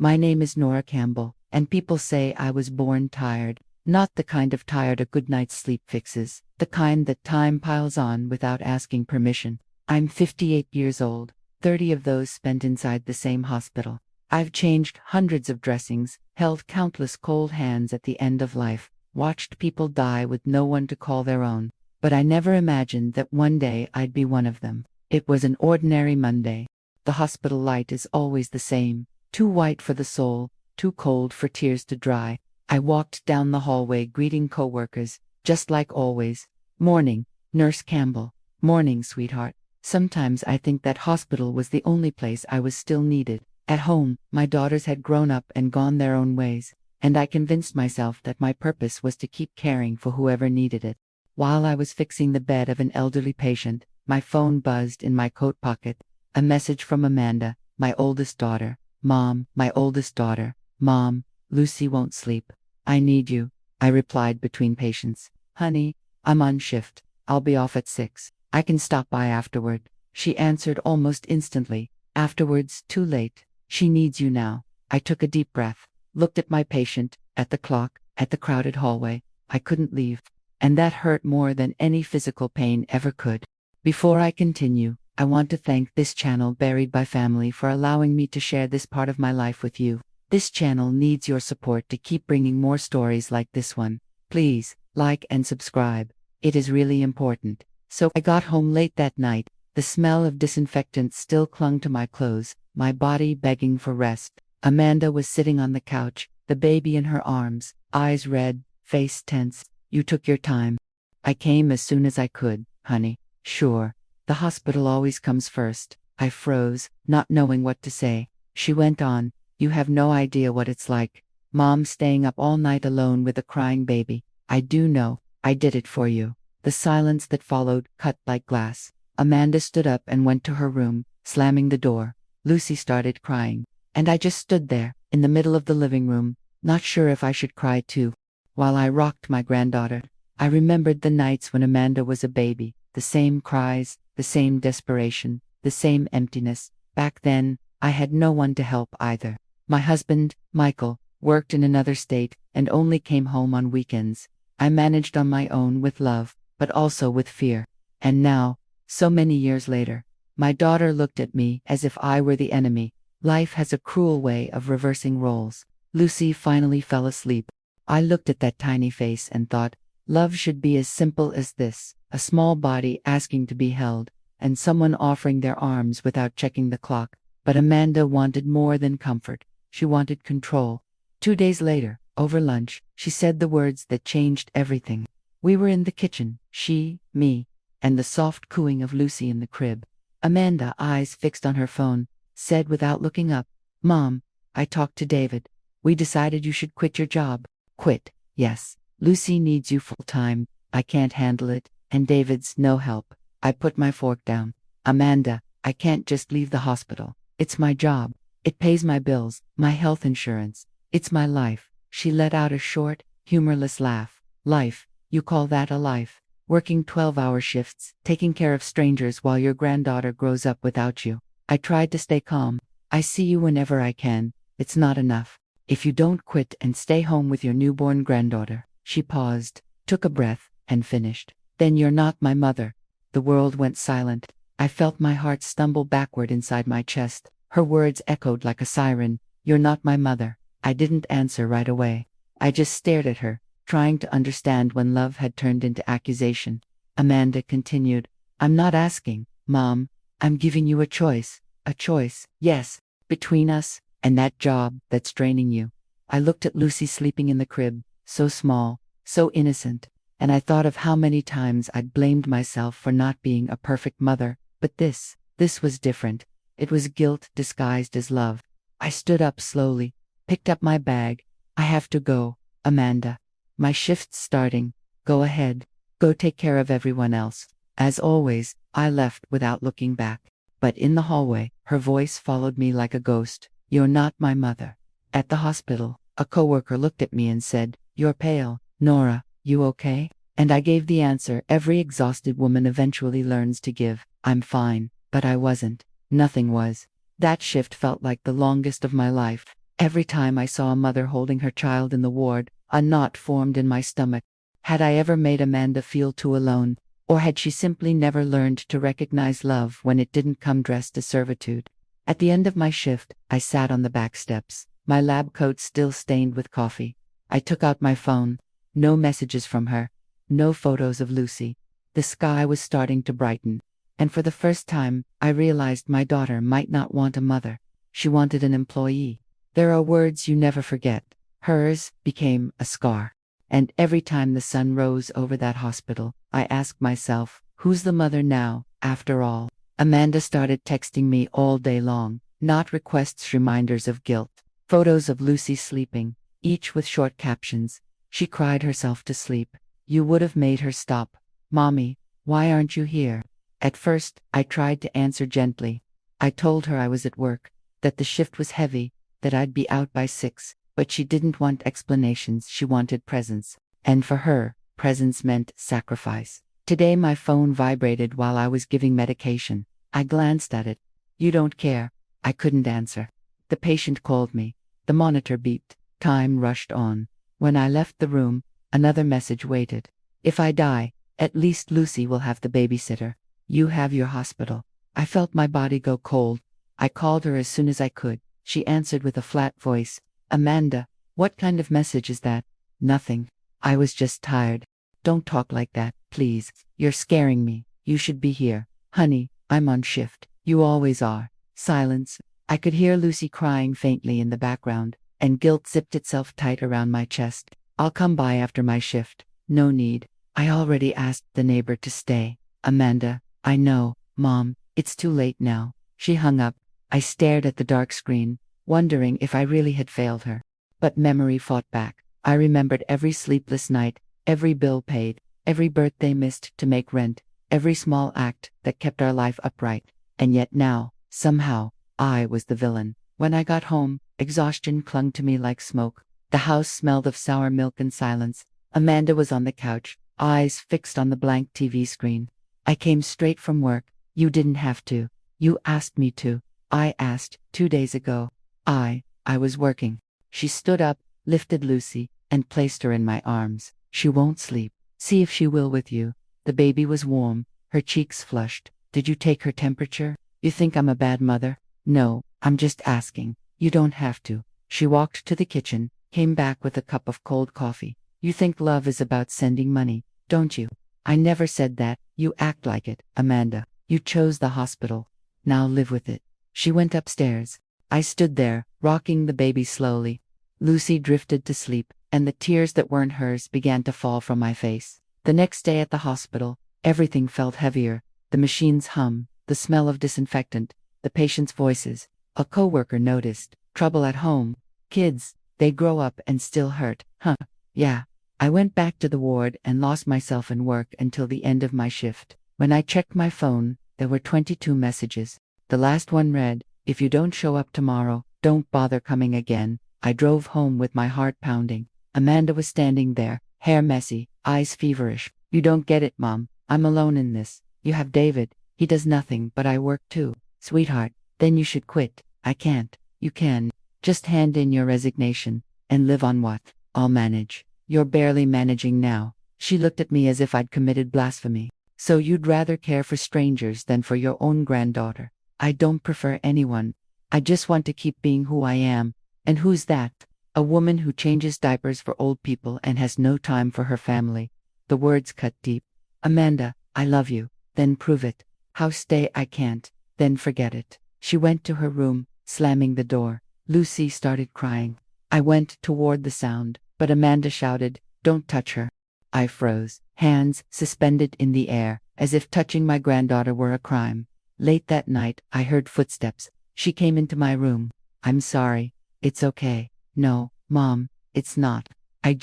My name is Nora Campbell, and people say I was born tired. Not the kind of tired a good night's sleep fixes, the kind that time piles on without asking permission. I'm 58 years old, 30 of those spent inside the same hospital. I've changed hundreds of dressings, held countless cold hands at the end of life, watched people die with no one to call their own. But I never imagined that one day I'd be one of them. It was an ordinary Monday. The hospital light is always the same, too white for the soul, too cold for tears to dry. I walked down the hallway greeting coworkers, just like always. Morning, Nurse Campbell. Morning, sweetheart. Sometimes I think that hospital was the only place I was still needed. At home, my daughters had grown up and gone their own ways, and I convinced myself that my purpose was to keep caring for whoever needed it. While I was fixing the bed of an elderly patient, my phone buzzed in my coat pocket. A message from Amanda, my oldest daughter. Mom, my oldest daughter. Mom, Lucy won't sleep. I need you, I replied between patients. Honey, I'm on shift. I'll be off at 6. I can stop by afterward. She answered almost instantly. Afterwards, too late. She needs you now. I took a deep breath, looked at my patient, at the clock, at the crowded hallway. I couldn't leave. And that hurt more than any physical pain ever could. Before I continue, I want to thank this channel Buried by Family for allowing me to share this part of my life with you. This channel needs your support to keep bringing more stories like this one. Please, like and subscribe. It is really important. So I got home late that night. The smell of disinfectant still clung to my clothes, my body begging for rest. Amanda was sitting on the couch, the baby in her arms, eyes red, face tense. You took your time. I came as soon as I could, honey. Sure. The hospital always comes first. I froze, not knowing what to say. She went on, you have no idea what it's like. Mom staying up all night alone with a crying baby. I do know. I did it for you. The silence that followed cut like glass. Amanda stood up and went to her room, slamming the door. Lucy started crying. And I just stood there, in the middle of the living room, not sure if I should cry too. While I rocked my granddaughter, I remembered the nights when Amanda was a baby. The same cries, the same desperation, the same emptiness. Back then, I had no one to help either. My husband, Michael, worked in another state and only came home on weekends. I managed on my own with love, but also with fear. And now, so many years later, my daughter looked at me as if I were the enemy. Life has a cruel way of reversing roles. Lucy finally fell asleep. I looked at that tiny face and thought, love should be as simple as this. A small body asking to be held, and someone offering their arms without checking the clock. But Amanda wanted more than comfort. She wanted control. 2 days later, over lunch, she said the words that changed everything. We were in the kitchen, she, me, and the soft cooing of Lucy in the crib. Amanda, eyes fixed on her phone, said without looking up, Mom, I talked to David. We decided you should quit your job. Quit, yes. Lucy needs you full time. I can't handle it. And David's no help. I put my fork down. Amanda, I can't just leave the hospital. It's my job. It pays my bills, my health insurance. It's my life. She let out a short, humorless laugh. Life? You call that a life? Working 12-hour shifts, taking care of strangers while your granddaughter grows up without you. I tried to stay calm. I see you whenever I can. It's not enough. If you don't quit and stay home with your newborn granddaughter. She paused, took a breath, and finished. Then you're not my mother. The world went silent. I felt my heart stumble backward inside my chest. Her words echoed like a siren. You're not my mother. I didn't answer right away. I just stared at her, trying to understand when love had turned into accusation. Amanda continued, I'm not asking, Mom. I'm giving you a choice. A choice, yes, between us and that job that's draining you. I looked at Lucy sleeping in the crib, so small, so innocent. And I thought of how many times I'd blamed myself for not being a perfect mother, but this was different. It was guilt disguised as love. I stood up slowly, picked up my bag. I have to go, Amanda. My shift's starting. Go ahead. Go take care of everyone else. As always, I left without looking back. But in the hallway, her voice followed me like a ghost. You're not my mother. At the hospital, a coworker looked at me and said, You're pale, Nora. You okay? And I gave the answer every exhausted woman eventually learns to give. I'm fine. But I wasn't. Nothing was. That shift felt like the longest of my life. Every time I saw a mother holding her child in the ward, a knot formed in my stomach. Had I ever made Amanda feel too alone, or had she simply never learned to recognize love when it didn't come dressed as servitude? At the end of my shift, I sat on the back steps, my lab coat still stained with coffee. I took out my phone. No messages from her. No photos of Lucy. The sky was starting to brighten. And for the first time, I realized my daughter might not want a mother. She wanted an employee. There are words you never forget. Hers became a scar. And every time the sun rose over that hospital, I asked myself, who's the mother now, after all? Amanda started texting me all day long, not requests, reminders of guilt. Photos of Lucy sleeping, each with short captions. She cried herself to sleep. You would have made her stop. Mommy, why aren't you here? At first, I tried to answer gently. I told her I was at work, that the shift was heavy, that I'd be out by 6, but she didn't want explanations, she wanted presence. And for her, presence meant sacrifice. Today my phone vibrated while I was giving medication. I glanced at it. You don't care. I couldn't answer. The patient called me. The monitor beeped. Time rushed on. When I left the room, another message waited. If I die, at least Lucy will have the babysitter. You have your hospital. I felt my body go cold. I called her as soon as I could. She answered with a flat voice. Amanda, what kind of message is that? Nothing. I was just tired. Don't talk like that, please. You're scaring me. You should be here. Honey, I'm on shift. You always are. Silence. I could hear Lucy crying faintly in the background, and guilt zipped itself tight around my chest. I'll come by after my shift. No need. I already asked the neighbor to stay. Amanda, I know, Mom, it's too late now. She hung up. I stared at the dark screen, wondering if I really had failed her. But memory fought back. I remembered every sleepless night, every bill paid, every birthday missed to make rent, every small act that kept our life upright. And yet now, somehow, I was the villain. When I got home, exhaustion clung to me like smoke. The house smelled of sour milk and silence. Amanda was on the couch, eyes fixed on the blank TV screen. I came straight from work. You didn't have to. You asked me to. I asked 2 days ago. I was working. She stood up, lifted Lucy, and placed her in my arms. She won't sleep. See if she will with you. The baby was warm, her cheeks flushed. Did you take her temperature? You think I'm a bad mother? No, I'm just asking. You don't have to. She walked to the kitchen, came back with a cup of cold coffee. You think love is about sending money, don't you? I never said that. You act like it, Amanda. You chose the hospital. Now live with it. She went upstairs. I stood there, rocking the baby slowly. Lucy drifted to sleep, and the tears that weren't hers began to fall from my face. The next day at the hospital, everything felt heavier. The machines hum, the smell of disinfectant, the patients' voices. A coworker noticed. Trouble at home. Kids, they grow up and still hurt. Huh. Yeah. I went back to the ward and lost myself in work until the end of my shift. When I checked my phone, there were 22 messages. The last one read, if you don't show up tomorrow, don't bother coming again. I drove home with my heart pounding. Amanda was standing there, hair messy, eyes feverish. You don't get it, Mom. I'm alone in this. You have David. He does nothing, but I work too. Sweetheart, then you should quit. I can't. You can. Just hand in your resignation and live on what? I'll manage. You're barely managing now. She looked at me as if I'd committed blasphemy. So you'd rather care for strangers than for your own granddaughter? I don't prefer anyone. I just want to keep being who I am. And who's that? A woman who changes diapers for old people and has no time for her family. The words cut deep. Amanda, I love you. Then prove it. How stay? I can't. Then forget it. She went to her room, slamming the door. Lucy started crying. I went toward the sound, but Amanda shouted, don't touch her. I froze, hands suspended in the air, as if touching my granddaughter were a crime. Late that night, I heard footsteps. She came into my room. I'm sorry. It's okay. No, Mom, it's not. I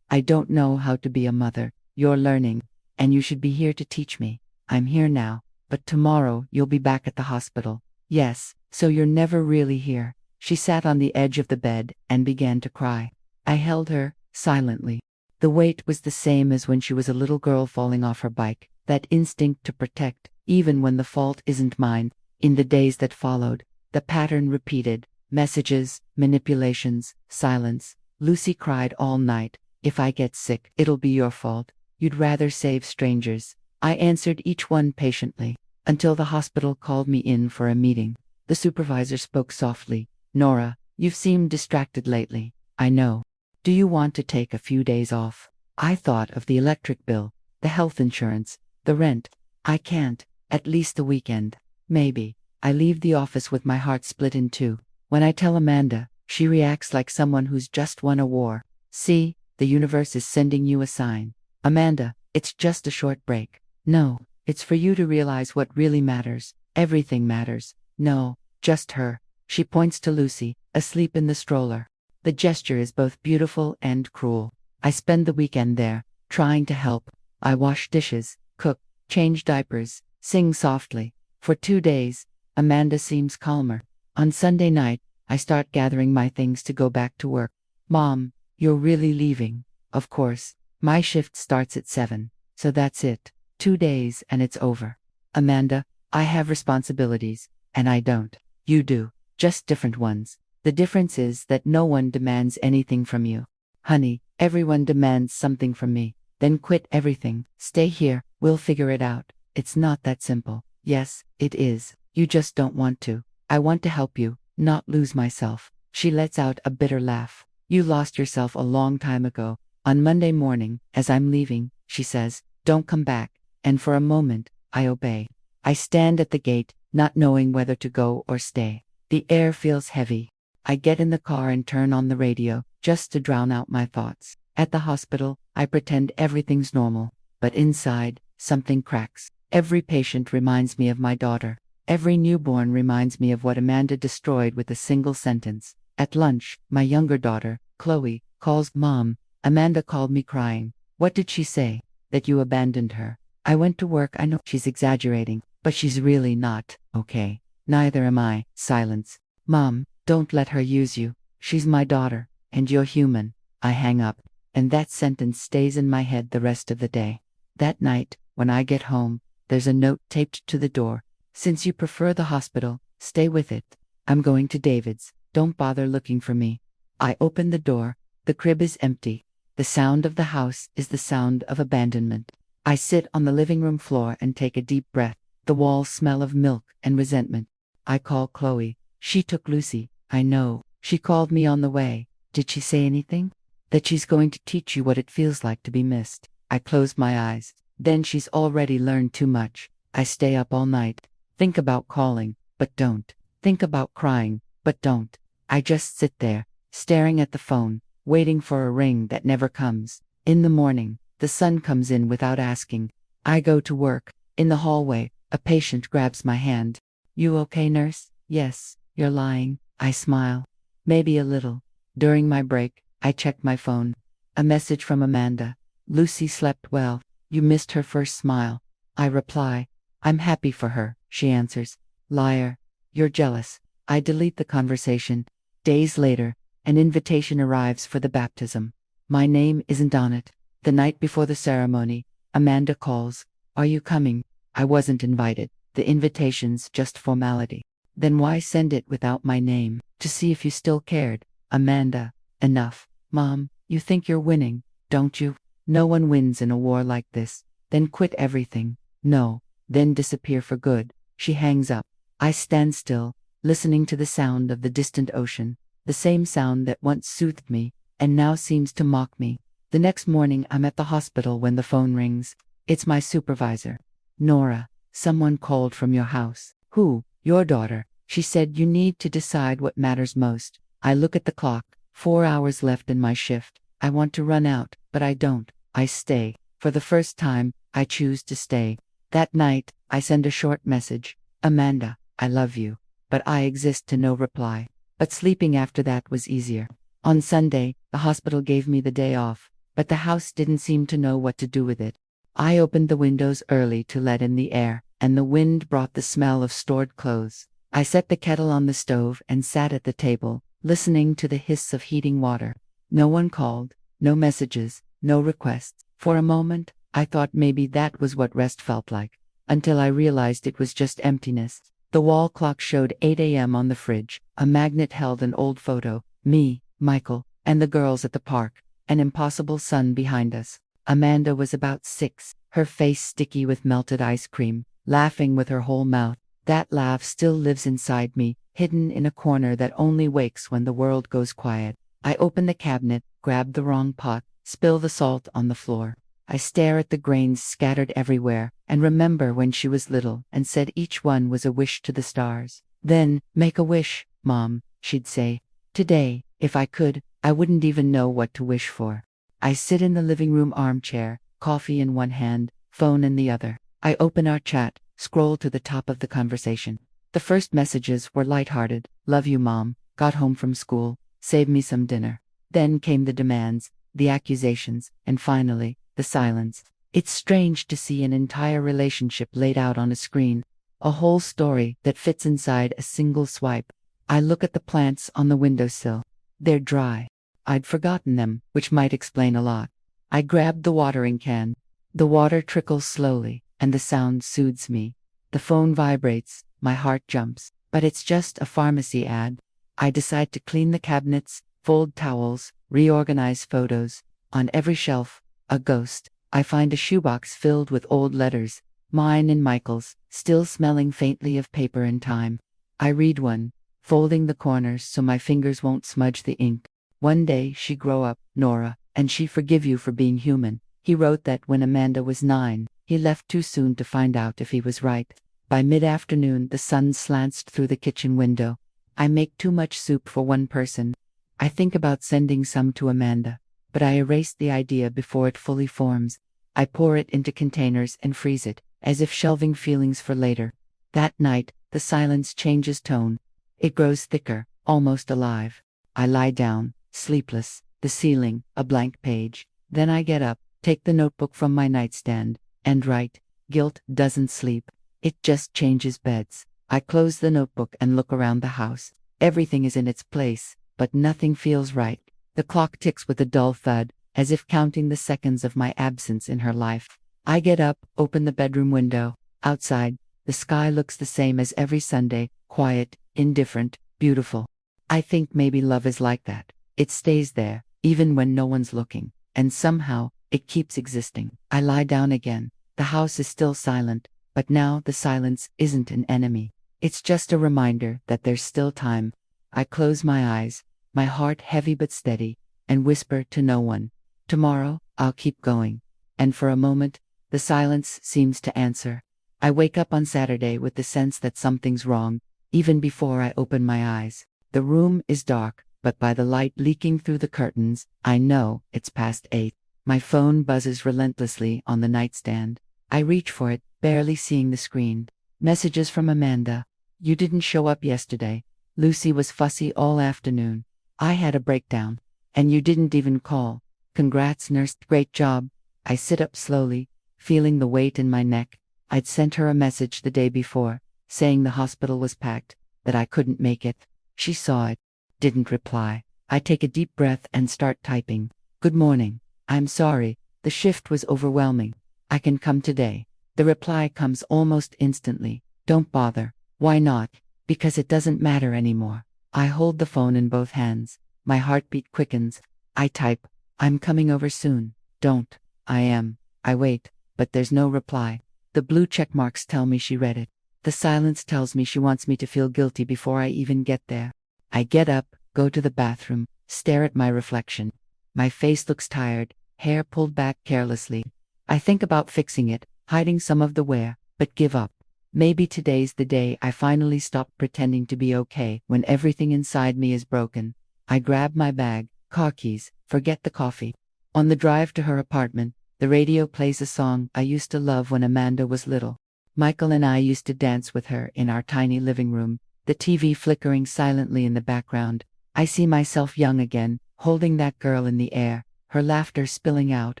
don't know how to be a mother. You're learning, and you should be here to teach me. I'm here now, but tomorrow you'll be back at the hospital. Yes, so you're never really here. She sat on the edge of the bed and began to cry. I held her, silently. The weight was the same as when she was a little girl falling off her bike, that instinct to protect, even when the fault isn't mine. In the days that followed, the pattern repeated. Messages, manipulations, silence. Lucy cried all night. If I get sick, it'll be your fault. You'd rather save strangers. I answered each one patiently, until the hospital called me in for a meeting. The supervisor spoke softly. Nora, you've seemed distracted lately. I know. Do you want to take a few days off? I thought of the electric bill, the health insurance, the rent. I can't, at least the weekend. Maybe. I leave the office with my heart split in two. When I tell Amanda, she reacts like someone who's just won a war. See, the universe is sending you a sign. Amanda, it's just a short break. No, it's for you to realize what really matters. Everything matters. No, just her. She points to Lucy, asleep in the stroller. The gesture is both beautiful and cruel. I spend the weekend there, trying to help. I wash dishes, cook, change diapers, sing softly. For 2 days, Amanda seems calmer. On Sunday night, I start gathering my things to go back to work. Mom, you're really leaving? Of course. My shift starts at 7, so that's it. 2 days and it's over. Amanda, I have responsibilities, and I don't. You do, just different ones. The difference is that no one demands anything from you. Honey, everyone demands something from me. Then quit everything. Stay here, we'll figure it out. It's not that simple. Yes, it is. You just don't want to. I want to help you, not lose myself. She lets out a bitter laugh. You lost yourself a long time ago. On Monday morning, as I'm leaving, she says, don't come back. And for a moment, I obey. I stand at the gate, not knowing whether to go or stay. The air feels heavy. I get in the car and turn on the radio, just to drown out my thoughts. At the hospital, I pretend everything's normal. But inside, something cracks. Every patient reminds me of my daughter. Every newborn reminds me of what Amanda destroyed with a single sentence. At lunch, my younger daughter, Chloe, calls Mom. Amanda called me crying. What did she say? That you abandoned her. I went to work. I know she's exaggerating, but she's really not okay. Neither am I. Silence. Mom, don't let her use you. She's my daughter, and you're human. I hang up, and that sentence stays in my head the rest of the day. That night, when I get home, there's a note taped to the door. Since you prefer the hospital, stay with it. I'm going to David's. Don't bother looking for me. I open the door. The crib is empty. The sound of the house is the sound of abandonment. I sit on the living room floor and take a deep breath. The walls smell of milk and resentment. I call Chloe. She took Lucy. I know. She called me on the way. Did she say anything? That she's going to teach you what it feels like to be missed. I close my eyes. Then she's already learned too much. I stay up all night. Think about calling, but don't. Think about crying, but don't. I just sit there, staring at the phone, waiting for a ring that never comes. In the morning, the sun comes in without asking. I go to work. In the hallway, a patient grabs my hand. You okay, nurse? Yes. You're lying. I smile. Maybe a little. During my break, I check my phone. A message from Amanda. Lucy slept well. You missed her first smile. I reply. I'm happy for her, she answers. Liar. You're jealous. I delete the conversation. Days later, an invitation arrives for the baptism. My name isn't on it. The night before the ceremony, Amanda calls. Are you coming? I wasn't invited. The invitation's just formality. Then why send it without my name? To see if you still cared. Amanda. Enough. Mom, you think you're winning, don't you? No one wins in a war like this. Then quit everything. No. Then disappear for good. She hangs up. I stand still, listening to the sound of the distant ocean, the same sound that once soothed me, and now seems to mock me. The next morning I'm at the hospital when the phone rings. It's my supervisor. Nora, someone called from your house. Who? Your daughter. She said you need to decide what matters most. I look at the clock. 4 hours left in my shift. I want to run out, but I don't. I stay. For the first time, I choose to stay. That night, I send a short message. Amanda, I love you. But I exist to no reply. But sleeping after that was easier. On Sunday, the hospital gave me the day off, but the house didn't seem to know what to do with it. I opened the windows early to let in the air, and the wind brought the smell of stored clothes. I set the kettle on the stove and sat at the table, listening to the hiss of heating water. No one called, no messages, no requests. For a moment, I thought maybe that was what rest felt like, until I realized it was just emptiness. The wall clock showed 8 a.m. on the fridge. A magnet held an old photo. Me, Michael, and the girls at the park. An impossible sun behind us. Amanda was about 6, her face sticky with melted ice cream, laughing with her whole mouth. That laugh still lives inside me, hidden in a corner that only wakes when the world goes quiet. I open the cabinet, grab the wrong pot, spill the salt on the floor. I stare at the grains scattered everywhere, and remember when she was little and said each one was a wish to the stars. Then, make a wish, Mom, she'd say. Today, if I could, I wouldn't even know what to wish for. I sit in the living room armchair, coffee in one hand, phone in the other. I open our chat, scroll to the top of the conversation. The first messages were lighthearted. Love you, Mom. Got home from school. Save me some dinner. Then came the demands, the accusations, and finally, the silence. It's strange to see an entire relationship laid out on a screen. A whole story that fits inside a single swipe. I look at the plants on the windowsill. They're dry. I'd forgotten them, which might explain a lot. I grabbed the watering can. The water trickles slowly, and the sound soothes me. The phone vibrates, my heart jumps, but it's just a pharmacy ad. I decide to clean the cabinets, fold towels, reorganize photos. On every shelf, a ghost. I find a shoebox filled with old letters, mine and Michael's, still smelling faintly of paper and time. I read one, folding the corners so my fingers won't smudge the ink. One day she grow up, Nora, and she forgive you for being human. He wrote that when Amanda was 9, he left too soon to find out if he was right. By mid-afternoon the sun slants through the kitchen window. I make too much soup for one person. I think about sending some to Amanda, but I erase the idea before it fully forms. I pour it into containers and freeze it, as if shelving feelings for later. That night, the silence changes tone. It grows thicker, almost alive. I lie down, sleepless, the ceiling, a blank page. Then I get up, take the notebook from my nightstand, and write. Guilt doesn't sleep. It just changes beds. I close the notebook and look around the house. Everything is in its place, but nothing feels right. The clock ticks with a dull thud, as if counting the seconds of my absence in her life. I get up, open the bedroom window. Outside, the sky looks the same as every Sunday, quiet, indifferent, beautiful. I think maybe love is like that. It stays there, even when no one's looking, and somehow, it keeps existing. I lie down again. The house is still silent, but now the silence isn't an enemy. It's just a reminder that there's still time. I close my eyes, my heart heavy but steady, and whisper to no one. Tomorrow, I'll keep going. And for a moment, the silence seems to answer. I wake up on Saturday with the sense that something's wrong, even before I open my eyes. The room is dark, but by the light leaking through the curtains, I know it's past 8. My phone buzzes relentlessly on the nightstand. I reach for it, barely seeing the screen. Messages from Amanda. You didn't show up yesterday. Lucy was fussy all afternoon. I had a breakdown. And you didn't even call. Congrats, nurse, great job. I sit up slowly, feeling the weight in my neck. I'd sent her a message the day before, saying the hospital was packed, that I couldn't make it. She saw it, didn't reply. I take a deep breath and start typing. Good morning. I'm sorry, the shift was overwhelming. I can come today. The reply comes almost instantly. Don't bother. Why not? Because it doesn't matter anymore. I hold the phone in both hands. My heartbeat quickens. I type, I'm coming over soon. Don't. I am. I wait, but there's no reply. The blue check marks tell me she read it. The silence tells me she wants me to feel guilty before I even get there. I get up, go to the bathroom, stare at my reflection. My face looks tired, hair pulled back carelessly. I think about fixing it, hiding some of the wear, but give up. Maybe today's the day I finally stop pretending to be okay when everything inside me is broken. I grab my bag, car keys, forget the coffee. On the drive to her apartment, the radio plays a song I used to love when Amanda was little. Michael and I used to dance with her in our tiny living room, the TV flickering silently in the background. I see myself young again, holding that girl in the air, her laughter spilling out,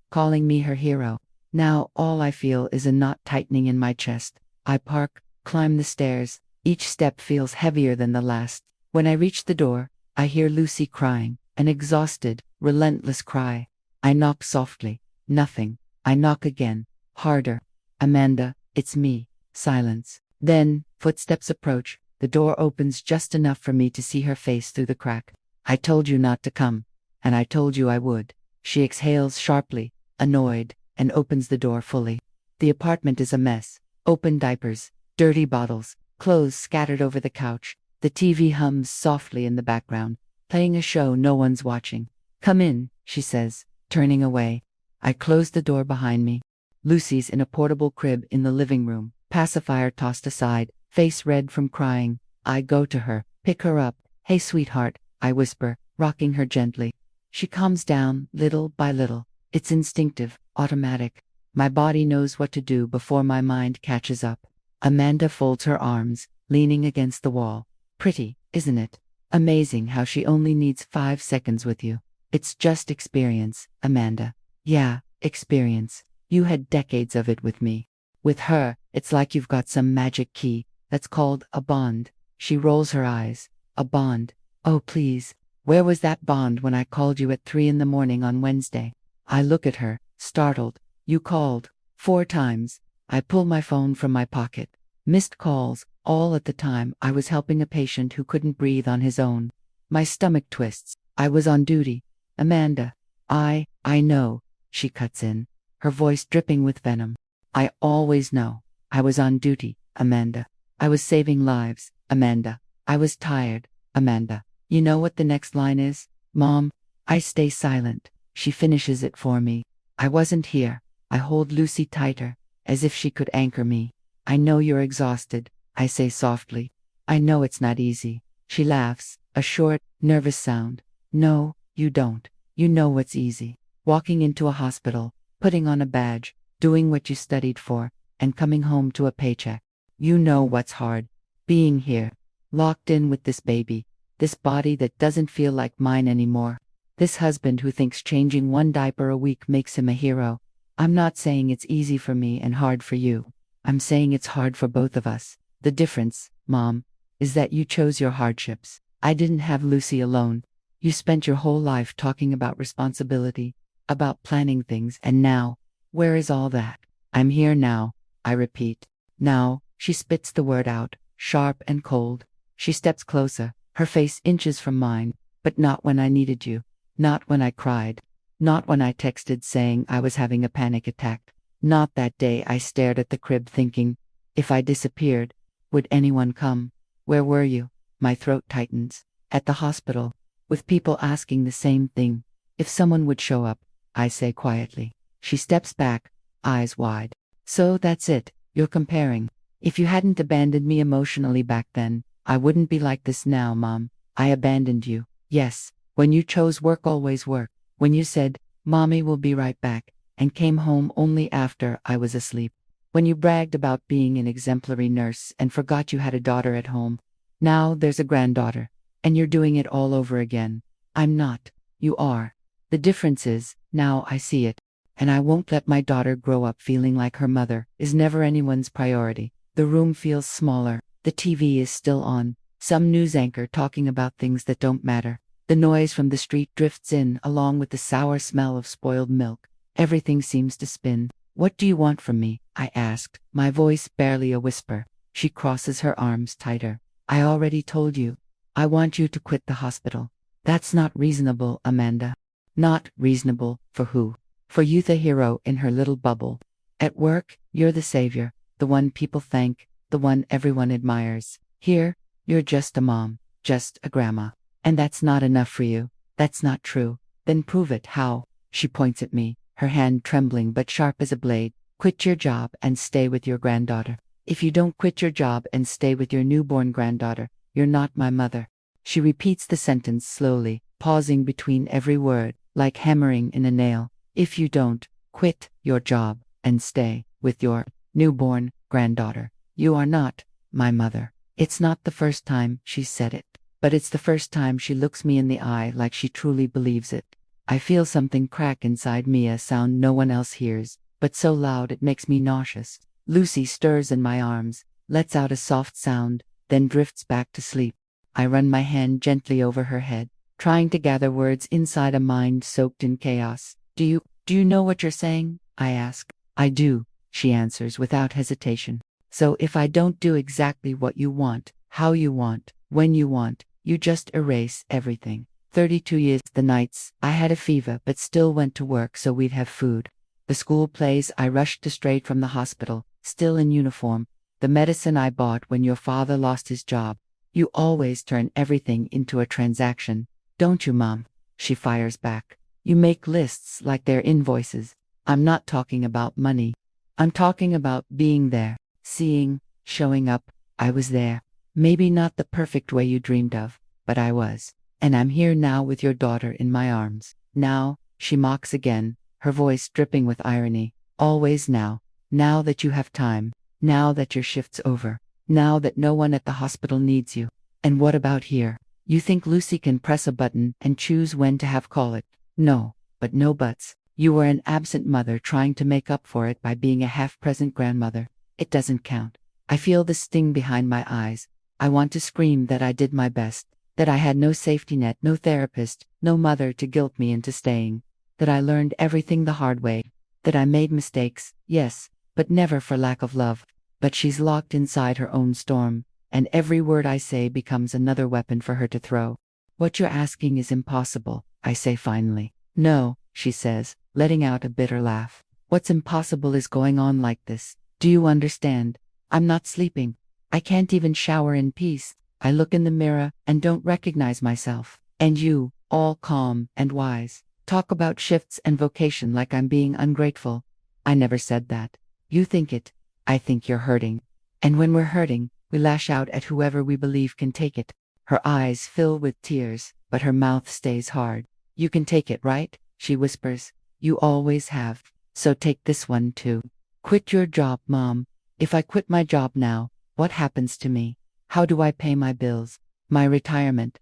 calling me her hero. Now all I feel is a knot tightening in my chest. I park, climb the stairs. Each step feels heavier than the last. When I reach the door, I hear Lucy crying, an exhausted, relentless cry. I knock softly. Nothing. I knock again. Harder. Amanda, it's me. Silence. Then, Footsteps approach. The door opens just enough for me to see her face through the crack. I told you not to come. And I told you I would. She exhales sharply, annoyed, and opens the door fully. The apartment is a mess. Open diapers, dirty bottles, clothes scattered over the couch. The TV hums softly in the background, playing a show no one's watching. Come in, she says, turning away. I close the door behind me. Lucy's in a portable crib in the living room, pacifier tossed aside, face red from crying. I go to her, pick her up. Hey, sweetheart, I whisper, rocking her gently. She calms down, little by little. It's instinctive, automatic. My body knows what to do before my mind catches up. Amanda folds her arms, leaning against the wall. Pretty, isn't it? Amazing how she only needs 5 seconds with you. It's just experience, Amanda. Yeah, experience. You had decades of it with me. With her, it's like you've got some magic key that's called a bond. She rolls her eyes. A bond. Oh, please. Where was that bond when I called you at 3 in the morning on Wednesday? I look at her, startled. You called 4 times. I pull my phone from my pocket. Missed calls, all at the time I was helping a patient who couldn't breathe on his own. My stomach twists. I was on duty. Amanda. I know, she cuts in, her voice dripping with venom. I always know. I was on duty, Amanda. I was saving lives, Amanda. I was tired, Amanda. You know what the next line is? Mom. I stay silent. She finishes it for me. I wasn't here. I hold Lucy tighter, as if she could anchor me. I know you're exhausted, I say softly. I know it's not easy. She laughs, a short, nervous sound. No, you don't. You know what's easy. Walking into a hospital, putting on a badge, doing what you studied for, and coming home to a paycheck. You know what's hard. Being here, locked in with this baby, this body that doesn't feel like mine anymore. This husband who thinks changing 1 diaper a week makes him a hero. I'm not saying it's easy for me and hard for you. I'm saying it's hard for both of us. The difference, Mom, is that you chose your hardships. I didn't have Lucy alone. You spent your whole life talking about responsibility, about planning things, and now, where is all that? I'm here now, I repeat. Now, she spits the word out, sharp and cold. She steps closer, her face inches from mine, but not when I needed you. Not when I cried. Not when I texted saying I was having a panic attack. Not that day I stared at the crib thinking, if I disappeared, would anyone come? Where were you? My throat tightens. At the hospital, with people asking the same thing. If someone would show up, I say quietly. She steps back, eyes wide. So that's it, you're comparing. If you hadn't abandoned me emotionally back then, I wouldn't be like this now, Mom. I abandoned you. Yes, when you chose work always work. When you said, Mommy will be right back, and came home only after I was asleep. When you bragged about being an exemplary nurse and forgot you had a daughter at home. Now there's a granddaughter, and you're doing it all over again. I'm not. You are. The difference is, now I see it. And I won't let my daughter grow up feeling like her mother is never anyone's priority. The room feels smaller. The TV is still on. Some news anchor talking about things that don't matter. The noise from the street drifts in along with the sour smell of spoiled milk. Everything seems to spin. What do you want from me? I asked, my voice barely a whisper. She crosses her arms tighter. I already told you. I want you to quit the hospital. That's not reasonable, Amanda. Not reasonable for who? For you, the hero in her little bubble. At work, you're the savior, the one people thank, the one everyone admires. Here, you're just a mom, just a grandma. And that's not enough for you. That's not true. Then prove it. How? She points at me, her hand trembling but sharp as a blade. Quit your job and stay with your granddaughter. If you don't quit your job and stay with your newborn granddaughter, you're not my mother. She repeats the sentence slowly, pausing between every word, like hammering in a nail. If you don't quit your job and stay with your newborn granddaughter, you are not my mother. It's not the first time she said it, but it's the first time she looks me in the eye like she truly believes it. I feel something crack inside me, a sound no one else hears, but so loud it makes me nauseous. Lucy stirs in my arms, lets out a soft sound, then drifts back to sleep. I run my hand gently over her head, trying to gather words inside a mind soaked in chaos. Do you know what you're saying? I ask. I do, she answers without hesitation. So if I don't do exactly what you want, how you want, when you want, you just erase everything. 32 years, the nights I had a fever but still went to work so we'd have food. The school plays I rushed to straight from the hospital, still in uniform. The medicine I bought when your father lost his job. You always turn everything into a transaction, don't you, Mom? She fires back. You make lists like they're invoices. I'm not talking about money. I'm talking about being there, seeing, showing up. I was there. Maybe not the perfect way you dreamed of, but I was. And I'm here now with your daughter in my arms. Now, she mocks again, her voice dripping with irony. Always now. Now that you have time. Now that your shift's over. Now that no one at the hospital needs you. And what about here? You think Lucy can press a button and choose when to have call it? No, but no buts. You were an absent mother trying to make up for it by being a half-present grandmother. It doesn't count. I feel the sting behind my eyes. I want to scream that I did my best, that I had no safety net, no therapist, no mother to guilt me into staying, that I learned everything the hard way, that I made mistakes, yes, but never for lack of love. But she's locked inside her own storm, and every word I say becomes another weapon for her to throw. What you're asking is impossible, I say finally. No, she says, letting out a bitter laugh. What's impossible is going on like this. Do you understand? I'm not sleeping. I can't even shower in peace. I look in the mirror and don't recognize myself. And you, all calm and wise, talk about shifts and vocation like I'm being ungrateful. I never said that. You think it. I think you're hurting. And when we're hurting, we lash out at whoever we believe can take it. Her eyes fill with tears, but her mouth stays hard. You can take it, right? She whispers. You always have. So take this one too. Quit your job, Mom. If I quit my job now, what happens to me? How do I pay my bills? My retirement.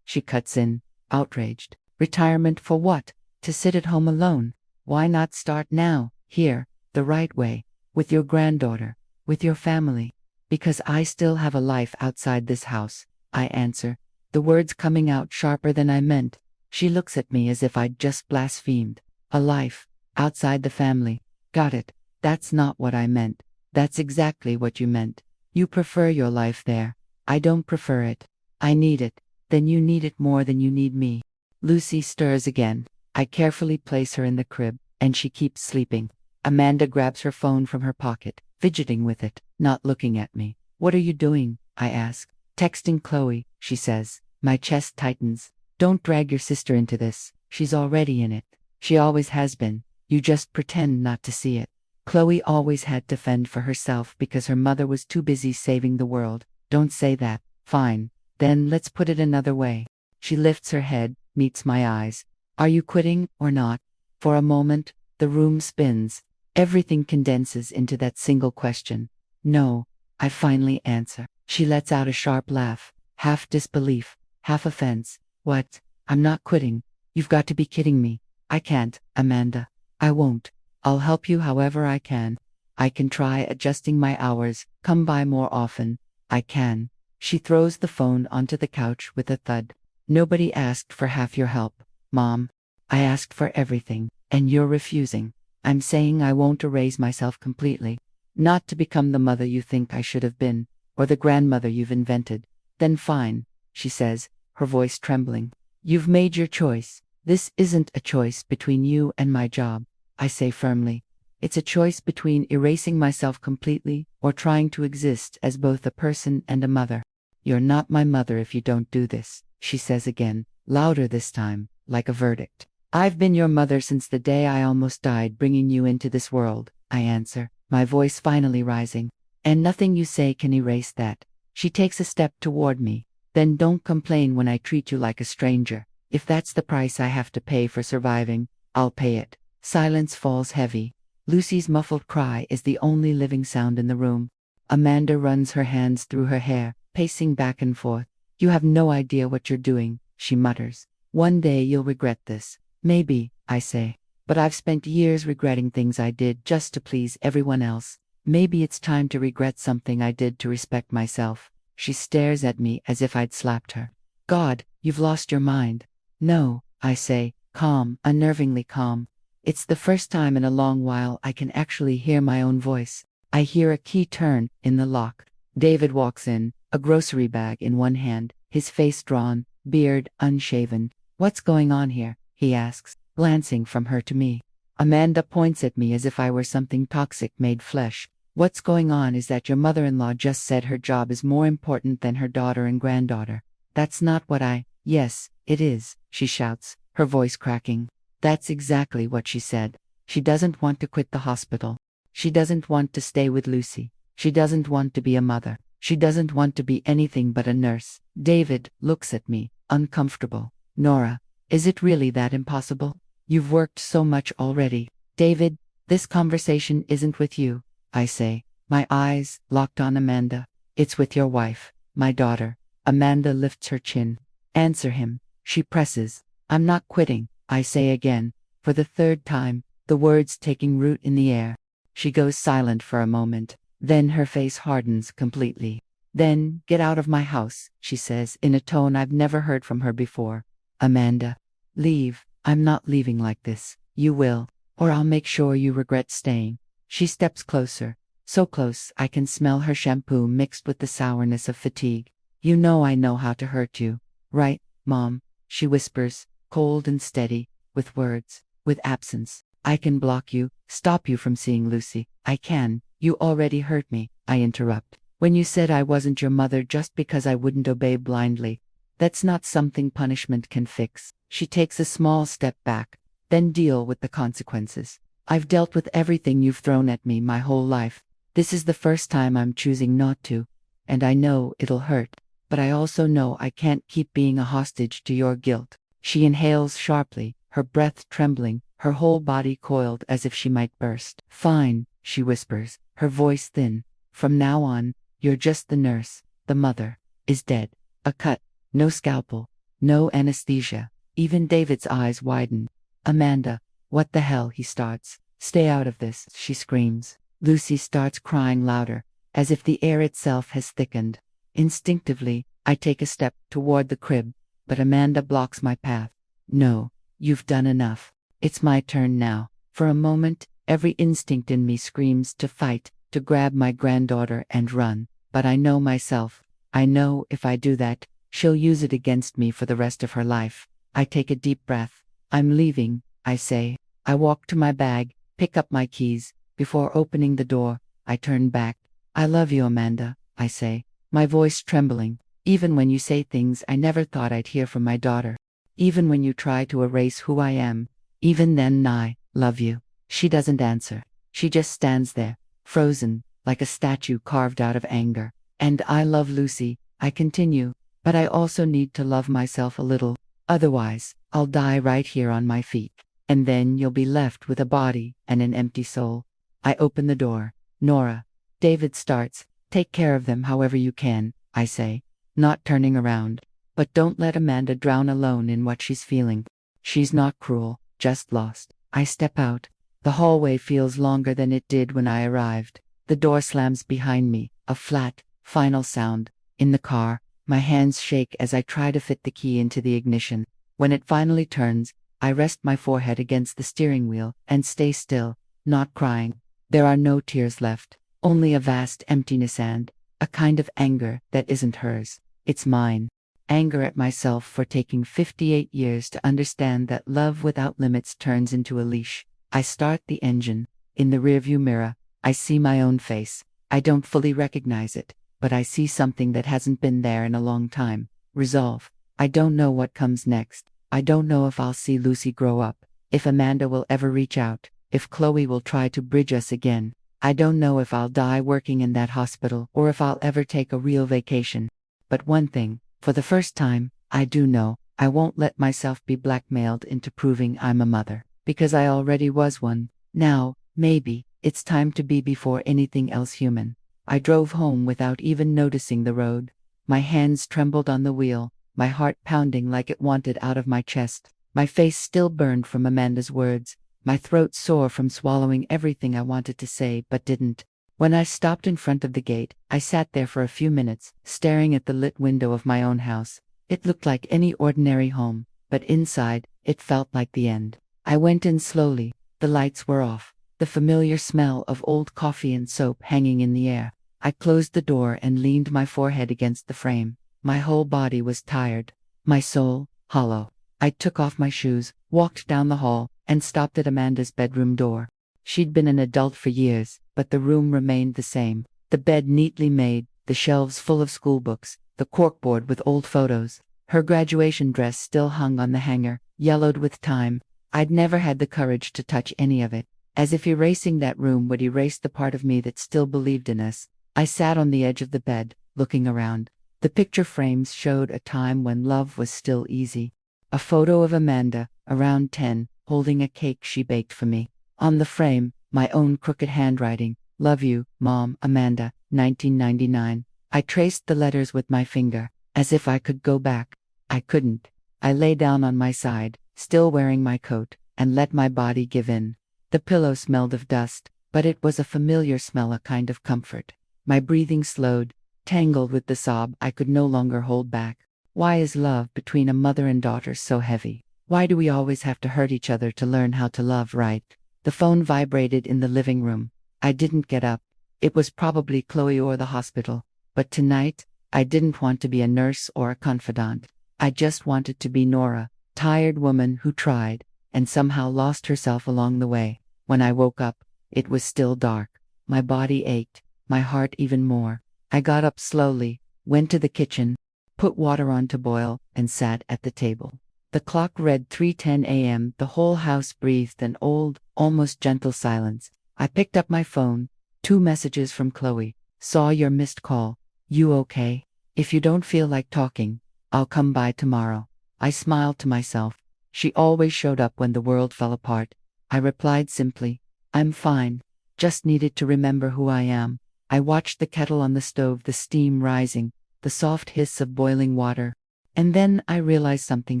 She cuts in, outraged. Retirement for what? To sit at home alone? Why not start now, here, the right way, with your granddaughter, with your family? Because I still have a life outside this house, I answer, the words coming out sharper than I meant. She looks at me as if I'd just blasphemed. A life, outside the family. Got it. That's not what I meant. That's exactly what you meant. You prefer your life there. I don't prefer it. I need it. Then you need it more than you need me. Lucy stirs again. I carefully place her in the crib, and she keeps sleeping. Amanda grabs her phone from her pocket, fidgeting with it, not looking at me. What are you doing? I ask. Texting Chloe, she says. My chest tightens. Don't drag your sister into this. She's already in it. She always has been. You just pretend not to see it. Chloe always had to fend for herself because her mother was too busy saving the world. Don't say that. Fine. Then let's put it another way. She lifts her head, meets my eyes. Are you quitting or not? For a moment, the room spins. Everything condenses into that single question. No, I finally answer. She lets out a sharp laugh, half disbelief, half offense. What? I'm not quitting. You've got to be kidding me. I can't, Amanda. I won't. I'll help you however I can. I can try adjusting my hours, come by more often. I can. She throws the phone onto the couch with a thud. Nobody asked for half your help, Mom. I asked for everything, and you're refusing. I'm saying I won't erase myself completely. Not to become the mother you think I should have been, or the grandmother you've invented. Then fine, she says, her voice trembling. You've made your choice. This isn't a choice between you and my job, I say firmly. It's a choice between erasing myself completely or trying to exist as both a person and a mother. You're not my mother if you don't do this, she says again, louder this time, like a verdict. I've been your mother since the day I almost died bringing you into this world, I answer, my voice finally rising. And nothing you say can erase that. She takes a step toward me. Then don't complain when I treat you like a stranger. If that's the price I have to pay for surviving, I'll pay it. Silence falls heavy. Lucy's muffled cry is the only living sound in the room. Amanda runs her hands through her hair, pacing back and forth. You have no idea what you're doing, she mutters. One day you'll regret this. Maybe, I say. But I've spent years regretting things I did just to please everyone else. Maybe it's time to regret something I did to respect myself. She stares at me as if I'd slapped her. God, you've lost your mind. No, I say, calm, unnervingly calm. It's the first time in a long while I can actually hear my own voice. I hear a key turn in the lock. David walks in, a grocery bag in one hand, his face drawn, beard unshaven. "What's going on here?" he asks, glancing from her to me. Amanda points at me as if I were something toxic made flesh. "What's going on is that your mother-in-law just said her job is more important than her daughter and granddaughter." "That's not what I—" "Yes, it is," she shouts, her voice cracking. "That's exactly what she said. She doesn't want to quit the hospital. She doesn't want to stay with Lucy. She doesn't want to be a mother. She doesn't want to be anything but a nurse." David looks at me, uncomfortable. "Nora, is it really that impossible? You've worked so much already." "David, this conversation isn't with you," I say, my eyes locked on Amanda. "It's with your wife, my daughter." Amanda lifts her chin. "Answer him," she presses. "I'm not quitting," I say again, for the third time, the words taking root in the air. She goes silent for a moment. Then her face hardens completely. "Then get out of my house," she says in a tone I've never heard from her before. "Amanda, leave." "I'm not leaving like this." "You will, or I'll make sure you regret staying." She steps closer, so close I can smell her shampoo mixed with the sourness of fatigue. "You know I know how to hurt you, right, Mom?" she whispers, cold and steady, with words, with absence. "I can block you, stop you from seeing Lucy. I can." "You already hurt me," I interrupt, "when you said I wasn't your mother just because I wouldn't obey blindly. That's not something punishment can fix." She takes a small step back. "Then deal with the consequences. I've dealt with everything you've thrown at me my whole life. This is the first time I'm choosing not to. And I know it'll hurt. But I also know I can't keep being a hostage to your guilt." She inhales sharply, her breath trembling, her whole body coiled as if she might burst. "Fine," she whispers, her voice thin. "From now on, you're just the nurse. The mother is dead. A cut, no scalpel, no anesthesia." Even David's eyes widen. "Amanda, what the hell?" he starts. "Stay out of this," she screams. Lucy starts crying louder, as if the air itself has thickened. Instinctively, I take a step toward the crib, but Amanda blocks my path. "No, you've done enough. It's my turn now." For a moment, every instinct in me screams to fight, to grab my granddaughter and run. But I know myself. I know if I do that, she'll use it against me for the rest of her life. I take a deep breath. "I'm leaving," I say. I walk to my bag, pick up my keys. Before opening the door, I turn back. "I love you, Amanda," I say, my voice trembling. "Even when you say things I never thought I'd hear from my daughter. Even when you try to erase who I am. Even then I love you." She doesn't answer. She just stands there, frozen, like a statue carved out of anger. "And I love Lucy," I continue, "but I also need to love myself a little. Otherwise, I'll die right here on my feet. And then you'll be left with a body and an empty soul." I open the door. "Nora." David starts. "Take care of them however you can," I say, not turning around. "But don't let Amanda drown alone in what she's feeling. She's not cruel, just lost." I step out. The hallway feels longer than it did when I arrived. The door slams behind me, a flat, final sound. In the car, my hands shake as I try to fit the key into the ignition. When it finally turns, I rest my forehead against the steering wheel and stay still, not crying. There are no tears left, only a vast emptiness and a kind of anger that isn't hers. It's mine. Anger at myself for taking 58 years to understand that love without limits turns into a leash. I start the engine. In the rearview mirror, I see my own face. I don't fully recognize it, but I see something that hasn't been there in a long time. Resolve. I don't know what comes next. I don't know if I'll see Lucy grow up, if Amanda will ever reach out, if Chloe will try to bridge us again. I don't know if I'll die working in that hospital or if I'll ever take a real vacation. But one thing, for the first time, I do know, I won't let myself be blackmailed into proving I'm a mother, because I already was one. Now, maybe, it's time to be before anything else human. I drove home without even noticing the road. My hands trembled on the wheel, my heart pounding like it wanted out of my chest. My face still burned from Amanda's words, my throat sore from swallowing everything I wanted to say but didn't. When I stopped in front of the gate, I sat there for a few minutes, staring at the lit window of my own house. It looked like any ordinary home, but inside, it felt like the end. I went in slowly. The lights were off. the familiar smell of old coffee and soap hanging in the air. I closed the door and leaned my forehead against the frame. My whole body was tired, my soul hollow. I took off my shoes, walked down the hall, and stopped at Amanda's bedroom door. She'd been an adult for years, but the room remained the same. The bed neatly made, the shelves full of schoolbooks, the corkboard with old photos. Her graduation dress still hung on the hanger, yellowed with time. I'd never had the courage to touch any of it. As if erasing that room would erase the part of me that still believed in us. I sat on the edge of the bed, looking around. The picture frames showed a time when love was still easy. A photo of Amanda, around 10, holding a cake she baked for me. On the frame, my own crooked handwriting, "Love you, Mom, Amanda, 1999. I traced the letters with my finger, as if I could go back. I couldn't. I lay down on my side, still wearing my coat, and let my body give in. The pillow smelled of dust, but it was a familiar smell, a kind of comfort. My breathing slowed, tangled with the sob I could no longer hold back. Why is love between a mother and daughter so heavy? Why do we always have to hurt each other to learn how to love right? The phone vibrated in the living room. I didn't get up. It was probably Chloe or the hospital. But tonight, I didn't want to be a nurse or a confidant. I just wanted to be Nora, tired woman who tried, and somehow lost herself along the way. When I woke up, it was still dark. My body ached, my heart even more. I got up slowly, went to the kitchen, put water on to boil, and sat at the table. The clock read 3:10 a.m. The whole house breathed an old, almost gentle silence. I picked up my phone. 2 messages from Chloe. Saw your missed call. You okay? If you don't feel like talking, I'll come by tomorrow. I smiled to myself. She always showed up when the world fell apart. I replied simply, I'm fine. Just needed to remember who I am. I watched the kettle on the stove, the steam rising, the soft hiss of boiling water. And then I realized something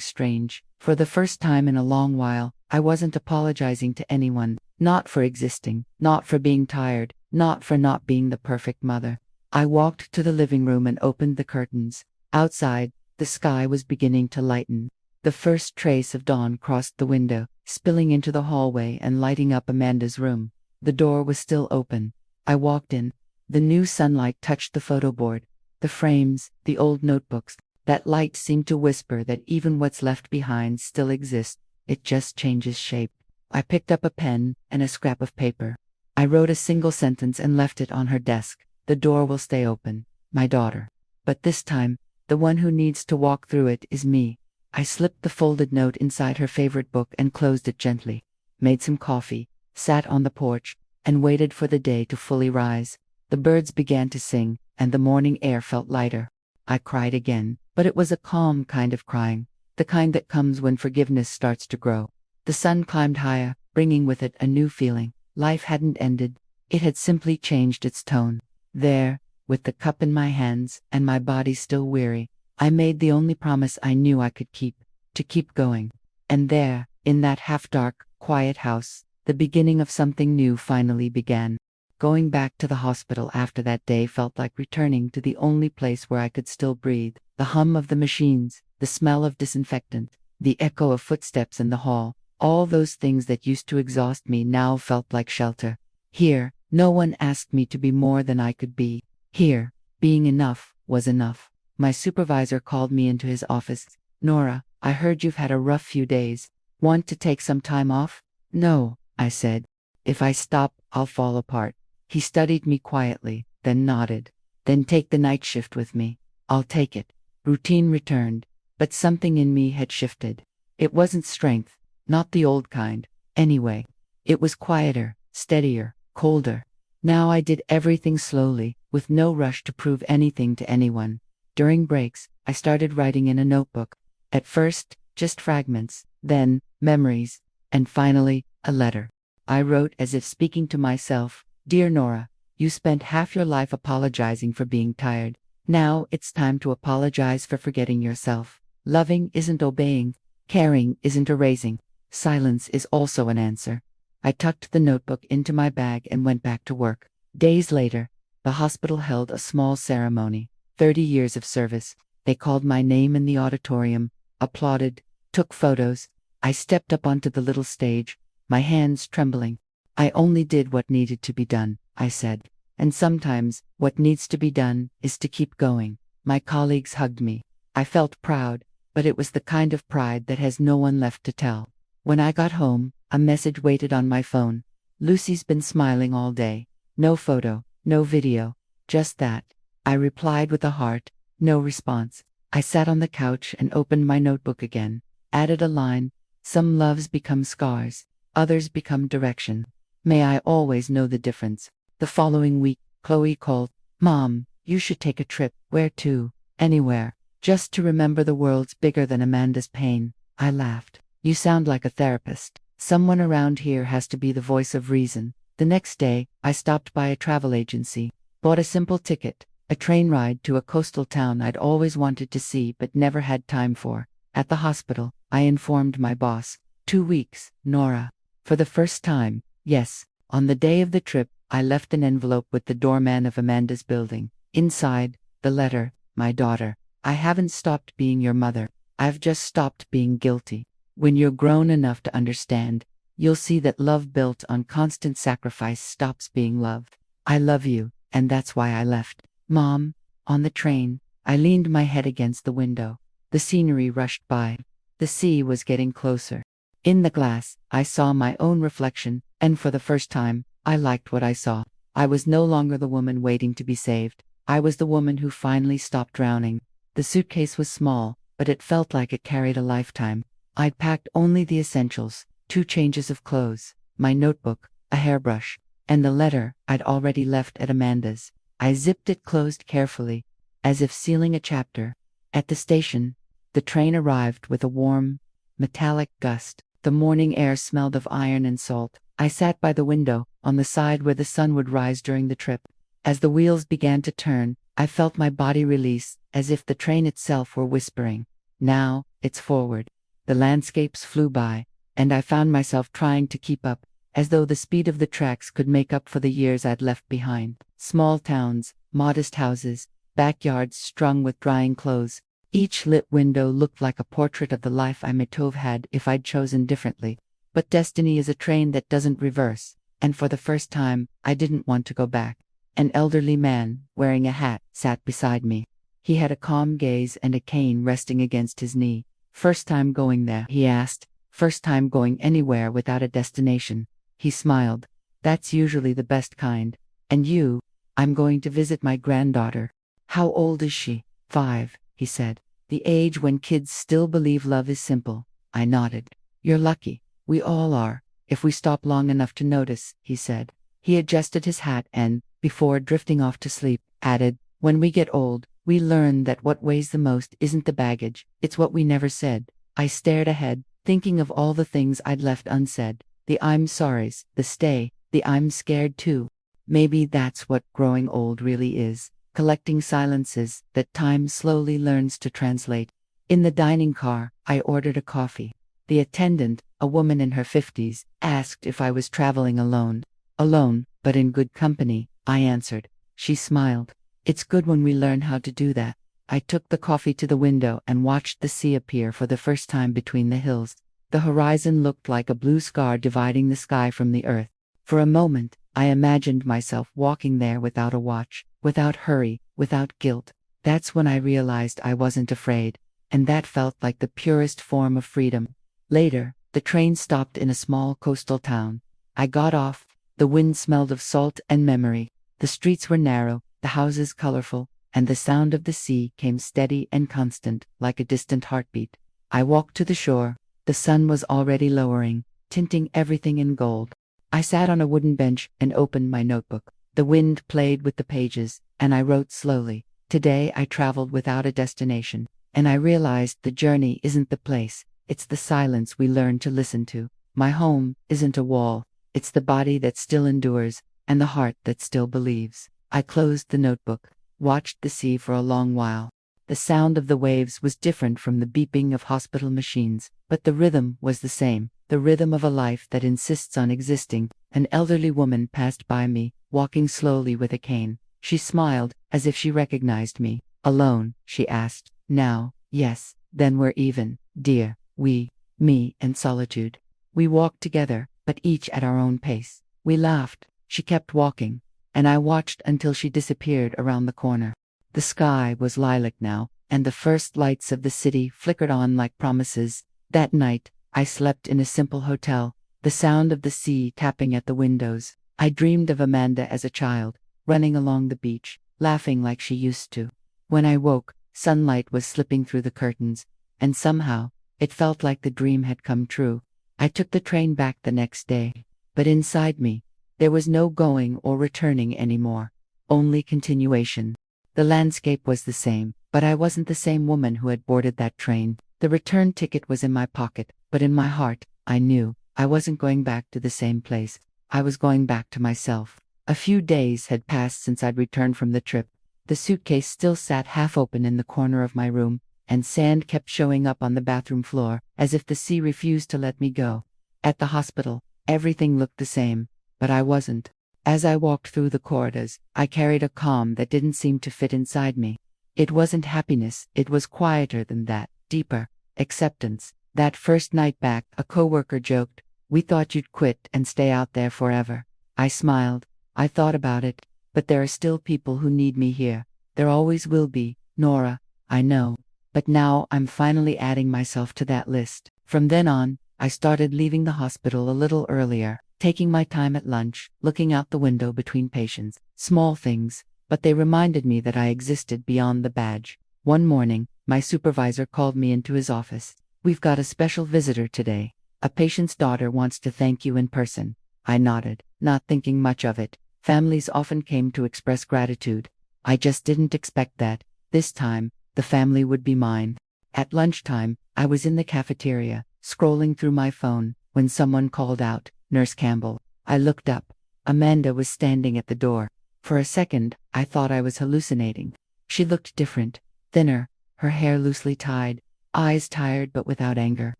strange. For the first time in a long while, I wasn't apologizing to anyone, not for existing, not for being tired, not for not being the perfect mother. I walked to the living room and opened the curtains. Outside, the sky was beginning to lighten. The first trace of dawn crossed the window, spilling into the hallway and lighting up Amanda's room. The door was still open. I walked in. The new sunlight touched the photo board, the frames, the old notebooks. That light seemed to whisper that even what's left behind still exists, it just changes shape. I picked up a pen and a scrap of paper. I wrote a single sentence and left it on her desk. The door will stay open, my daughter. But this time, the one who needs to walk through it is me. I slipped the folded note inside her favorite book and closed it gently. Made some coffee, sat on the porch, and waited for the day to fully rise. The birds began to sing, and the morning air felt lighter. I cried again, but it was a calm kind of crying, the kind that comes when forgiveness starts to grow. The sun climbed higher, bringing with it a new feeling. Life hadn't ended. It had simply changed its tone. There, with the cup in my hands, and my body still weary, I made the only promise I knew I could keep, to keep going. And there, in that half-dark, quiet house, the beginning of something new finally began. Going back to the hospital after that day felt like returning to the only place where I could still breathe. The hum of the machines, the smell of disinfectant, the echo of footsteps in the hall, all those things that used to exhaust me now felt like shelter. Here, no one asked me to be more than I could be. Here, being enough was enough. My supervisor called me into his office. Nora, I heard you've had a rough few days. Want to take some time off? No, I said. If I stop, I'll fall apart. He studied me quietly, then nodded. Then take the night shift with me. I'll take it. Routine returned, but something in me had shifted. It wasn't strength, not the old kind, anyway. It was quieter, steadier, colder. Now I did everything slowly, with no rush to prove anything to anyone. During breaks, I started writing in a notebook. At first, just fragments, then, memories, and finally, a letter. I wrote as if speaking to myself. Dear Nora, you spent half your life apologizing for being tired. Now it's time to apologize for forgetting yourself. Loving isn't obeying. Caring isn't erasing. Silence is also an answer. I tucked the notebook into my bag and went back to work. Days later, the hospital held a small ceremony. 30 years of service. They called my name in the auditorium, applauded, took photos. I stepped up onto the little stage, my hands trembling. I only did what needed to be done, I said. And sometimes, what needs to be done is to keep going. My colleagues hugged me. I felt proud, but it was the kind of pride that has no one left to tell. When I got home, a message waited on my phone. Lucy's been smiling all day. No photo, no video, just that. I replied with a heart. No response. I sat on the couch and opened my notebook again. Added a line. Some loves become scars, others become direction. May I always know the difference. The following week, Chloe called. Mom, you should take a trip. Where to? Anywhere. Just to remember the world's bigger than Amanda's pain. I laughed. You sound like a therapist. Someone around here has to be the voice of reason. The next day, I stopped by a travel agency. Bought a simple ticket. A train ride to a coastal town I'd always wanted to see but never had time for. At the hospital, I informed my boss. 2 weeks, Nora. For the first time, yes, on the day of the trip, I left an envelope with the doorman of Amanda's building. Inside, the letter, my daughter. I haven't stopped being your mother. I've just stopped being guilty. When you're grown enough to understand, you'll see that love built on constant sacrifice stops being love. I love you, and that's why I left. Mom, on the train, I leaned my head against the window. The scenery rushed by. The sea was getting closer. In the glass, I saw my own reflection, and for the first time, I liked what I saw. I was no longer the woman waiting to be saved. I was the woman who finally stopped drowning. The suitcase was small, but it felt like it carried a lifetime. I'd packed only the essentials, 2 changes of clothes, my notebook, a hairbrush, and the letter I'd already left at Amanda's. I zipped it closed carefully, as if sealing a chapter. At the station, the train arrived with a warm, metallic gust. The morning air smelled of iron and salt. I sat by the window, on the side where the sun would rise during the trip. As the wheels began to turn, I felt my body release, as if the train itself were whispering. Now, it's forward. The landscapes flew by, and I found myself trying to keep up, as though the speed of the tracks could make up for the years I'd left behind. Small towns, modest houses, backyards strung with drying clothes. Each lit window looked like a portrait of the life I might have had if I'd chosen differently. But destiny is a train that doesn't reverse, and for the first time, I didn't want to go back. An elderly man, wearing a hat, sat beside me. He had a calm gaze and a cane resting against his knee. First time going there, he asked. First time going anywhere without a destination. He smiled. That's usually the best kind. And you? I'm going to visit my granddaughter. How old is she? 5, he said. The age when kids still believe love is simple. I nodded. You're lucky. We all are, if we stop long enough to notice, he said. He adjusted his hat and, before drifting off to sleep, added, when we get old, we learn that what weighs the most isn't the baggage, it's what we never said. I stared ahead, thinking of all the things I'd left unsaid. The I'm sorries, the stay, the I'm scared too. Maybe that's what growing old really is, collecting silences that time slowly learns to translate. In the dining car, I ordered a coffee. The attendant, a woman in her 50s, asked if I was traveling alone. Alone, but in good company, I answered. She smiled. It's good when we learn how to do that. I took the coffee to the window and watched the sea appear for the first time between the hills. The horizon looked like a blue scar dividing the sky from the earth. For a moment, I imagined myself walking there without a watch, without hurry, without guilt. That's when I realized I wasn't afraid, and that felt like the purest form of freedom. Later, the train stopped in a small coastal town. I got off. The wind smelled of salt and memory. The streets were narrow, the houses colorful, and the sound of the sea came steady and constant, like a distant heartbeat. I walked to the shore. The sun was already lowering, tinting everything in gold. I sat on a wooden bench and opened my notebook. The wind played with the pages, and I wrote slowly. Today I traveled without a destination, and I realized the journey isn't the place, it's the silence we learn to listen to. My home isn't a wall, it's the body that still endures, and the heart that still believes. I closed the notebook, watched the sea for a long while. The sound of the waves was different from the beeping of hospital machines, but the rhythm was the same, the rhythm of a life that insists on existing. An elderly woman passed by me, walking slowly with a cane. She smiled, as if she recognized me. Alone, she asked. Now, yes, then we're even, dear. We, me and solitude. We walked together, but each at our own pace. We laughed. She kept walking, and I watched until she disappeared around the corner. The sky was lilac now, and the first lights of the city flickered on like promises. That night, I slept in a simple hotel, the sound of the sea tapping at the windows. I dreamed of Amanda as a child, running along the beach, laughing like she used to. When I woke, sunlight was slipping through the curtains, and somehow, it felt like the dream had come true. I took the train back the next day, but inside me, there was no going or returning anymore, only continuation. The landscape was the same, but I wasn't the same woman who had boarded that train. The return ticket was in my pocket, but in my heart, I knew I wasn't going back to the same place. I was going back to myself. A few days had passed since I'd returned from the trip. The suitcase still sat half open in the corner of my room, and sand kept showing up on the bathroom floor, as if the sea refused to let me go. At the hospital, everything looked the same, but I wasn't. As I walked through the corridors, I carried a calm that didn't seem to fit inside me. It wasn't happiness, it was quieter than that, deeper. Acceptance. That first night back, a coworker joked, "We thought you'd quit and stay out there forever." I smiled. I thought about it, but there are still people who need me here. There always will be, Nora, I know. But now I'm finally adding myself to that list. From then on, I started leaving the hospital a little earlier, taking my time at lunch, looking out the window between patients. Small things, but they reminded me that I existed beyond the badge. One morning, my supervisor called me into his office. "We've got a special visitor today. A patient's daughter wants to thank you in person." I nodded, not thinking much of it. Families often came to express gratitude. I just didn't expect that, this time, the family would be mine. At lunchtime, I was in the cafeteria, scrolling through my phone, when someone called out, "Nurse Campbell." I looked up. Amanda was standing at the door. For a second, I thought I was hallucinating. She looked different, thinner, her hair loosely tied, eyes tired but without anger.